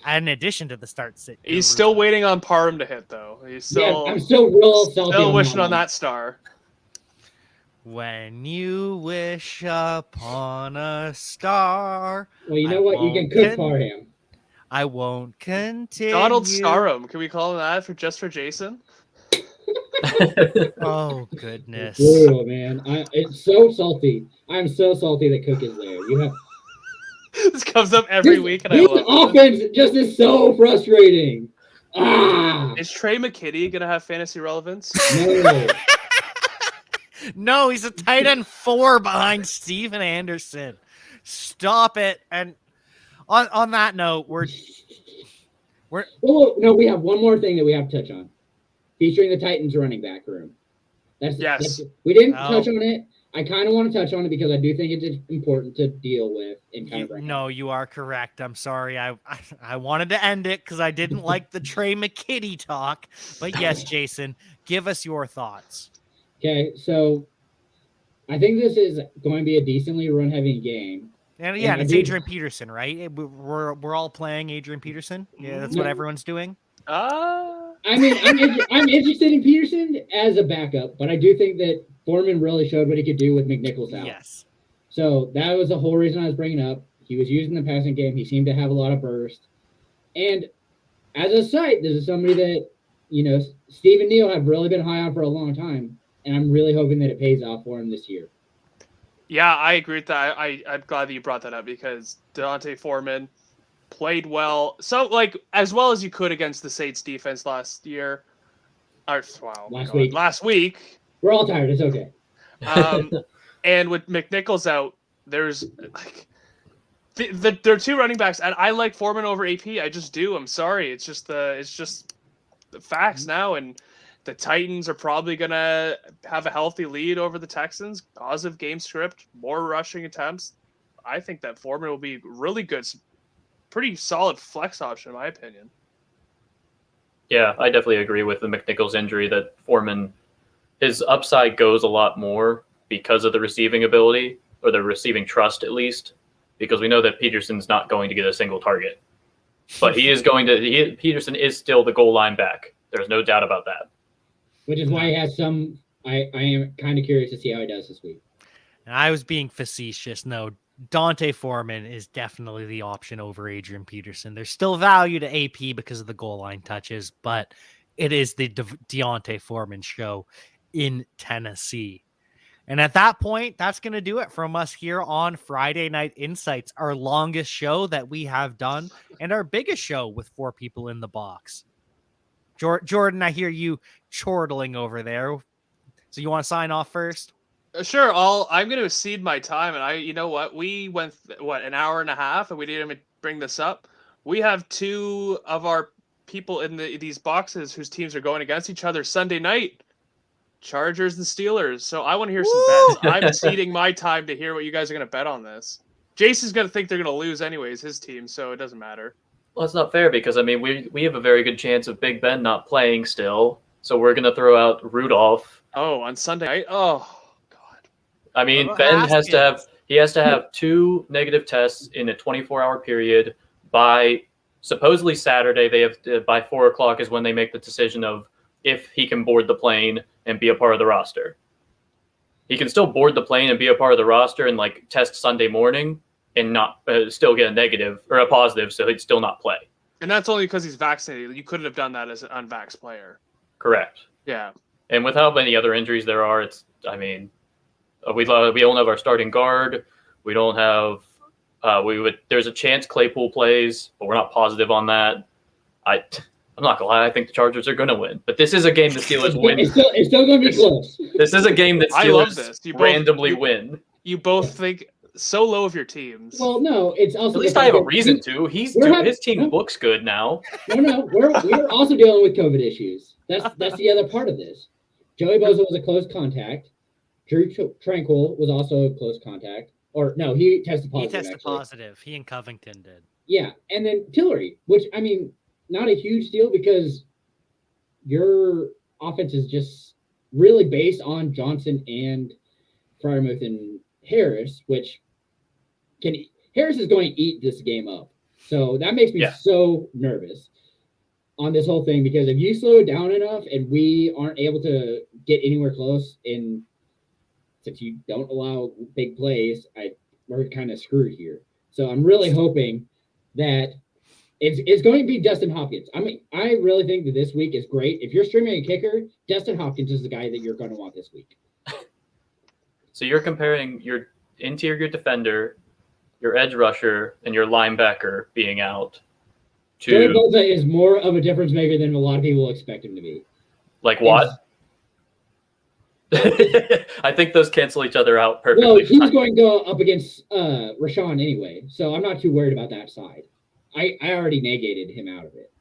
in addition to the start sit. He's still waiting on Parham to hit though. I'm still wishing on that star. When you wish upon a star. Well, you know what? You can cook Parham. I won't continue. Donald Starum. Can we call him that for Jason? Oh goodness! Brutal, man. It's so salty. I'm so salty that Cook is there. You have this comes up every week, and I love offense just is so frustrating. Is Trey McKitty gonna have fantasy relevance? No. No, he's a tight end 4 behind Steven Anderson. Stop it. And on that note, we have one more thing that we have to touch on. Featuring the Titans running back room. We didn't touch on it, I kind of want to touch on it because I do think it's important to deal with and kind of bring No, you are correct. I'm sorry. I wanted to end it because I didn't like the Trey McKitty talk. But yes, Jason, give us your thoughts. Okay, so I think this is going to be a decently run-heavy game. And yeah, And and I it's do- Adrian Peterson, right? We're all playing Adrian Peterson. Yeah, that's what No. everyone's doing. I mean, I'm interested in Peterson as a backup, but I do think that Foreman really showed what he could do with McNichols out. Yes. So that was the whole reason I was bringing up. He was using the passing game. He seemed to have a lot of burst. And as a site, this is somebody that, Steve and Neil have really been high on for a long time. And I'm really hoping that it pays off for him this year. Yeah, I agree with that. I'm glad that you brought that up because Deontay Foreman played well. So, as well as you could against the Saints defense last year. Last week. We're all tired. It's okay. And with McNichols out, there's there are two running backs, and I like Foreman over AP. I just do. I'm sorry. It's just the facts now, and the Titans are probably gonna have a healthy lead over the Texans. Positive game script, more rushing attempts. I think that Foreman will be really good, pretty solid flex option in my opinion. Yeah, I definitely agree with the McNichols injury that Foreman, his upside goes a lot more because of the receiving ability, or the receiving trust at least, because we know that Peterson's not going to get a single target. But Peterson is still the goal line back. There's no doubt about that. Which is why he has some, I am kind of curious to see how he does this week. And I was being facetious. No, Dante Foreman is definitely the option over Adrian Peterson. There's still value to AP because of the goal line touches, but it is the Deontay Foreman show in Tennessee. And at that point, that's going to do it from us here on Friday Night Insights, our longest show that we have done and our biggest show with 4 people in the box. Jordan, I hear you chortling over there. So you want to sign off first? Sure. I'm going to cede my time, and you know what? We went an hour and a half, and we didn't even bring this up. We have 2 of our people in these boxes whose teams are going against each other Sunday night. Chargers and Steelers. So I want to hear some bets. I'm ceding my time to hear what you guys are going to bet on this. Jason's going to think they're going to lose anyways, his team, so it doesn't matter. Well, it's not fair because, I mean, we have a very good chance of Big Ben not playing still. So we're going to throw out Rudolph. Oh, on Sunday night? Oh, God. I mean, Ben has to have 2 negative tests in a 24-hour period by supposedly Saturday. They have by 4:00 is when they make the decision of if he can board the plane and be a part of the roster. He can still board the plane and be a part of the roster and test Sunday morning and not still get a negative or a positive, so he'd still not play. And that's only because he's vaccinated. You couldn't have done that as an unvaxxed player. Correct. Yeah. And with how many other injuries there are, we don't have our starting guard. We don't have. There's a chance Claypool plays, but we're not positive on that. I'm not gonna lie. I think the Chargers are gonna win, but this is a game the Steelers win. It's still gonna be close. This is a game that I love Steelers this. randomly win. You both think so low of your teams. Well, no, it's also At least I have a reason to. His team looks good now. No, we're also dealing with COVID issues. That's the other part of this. Joey Bosa was a close contact. Drew Tranquil was also a close contact. Or no, he tested positive. He tested positive. He and Covington did. Yeah, and then Tillery, which I mean, not a huge deal because your offense is just really based on Johnson and Freiermuth and Harris, which Harris is going to eat this game up. So that makes me so nervous on this whole thing because if you slow it down enough and we aren't able to get anywhere close, and since you don't allow big plays, we're kind of screwed here. So I'm really hoping that it's going to be Dustin Hopkins. I mean, I really think that this week is great. If you're streaming a kicker, Dustin Hopkins is the guy that you're going to want this week. So you're comparing your interior defender, your edge rusher, and your linebacker being out to Joey Bosa is more of a difference maker than a lot of people expect him to be. Like what? I think those cancel each other out perfectly. Well, he's going to go up against Rashawn anyway, so I'm not too worried about that side. I already negated him out of it.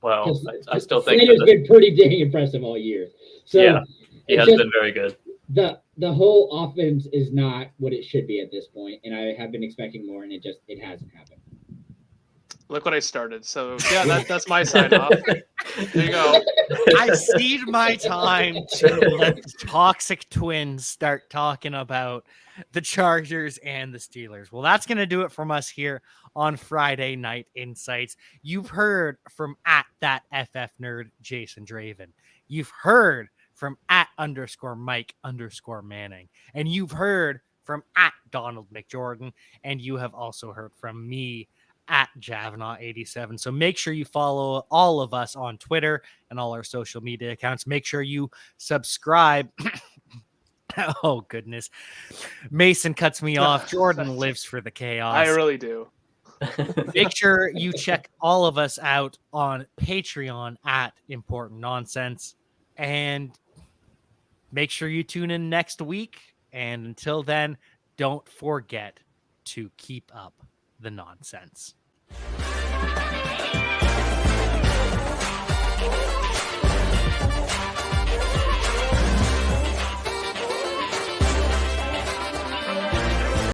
Well, I still think Slater's been pretty dang impressive all year. So yeah, he has been very good. the whole offense is not what it should be at this point, and I have been expecting more, and it hasn't happened. Look what I started. So yeah, that's my sign off. There you go. I cede my time to let the Toxic Twins start talking about the Chargers and the Steelers. Well, that's going to do it from us here on Friday Night Insights. You've heard from at that FF nerd, Jason Draven. You've heard from at _Mike_Manning. And you've heard from at Donald McJordan. And you have also heard from me at Javanaugh87. So make sure you follow all of us on Twitter and all our social media accounts. Make sure you subscribe. Oh, goodness. Mason cuts me off. Jordan lives for the chaos. I really do. Make sure you check all of us out on Patreon at Important Nonsense. And make sure you tune in next week. And until then, don't forget to keep up the nonsense.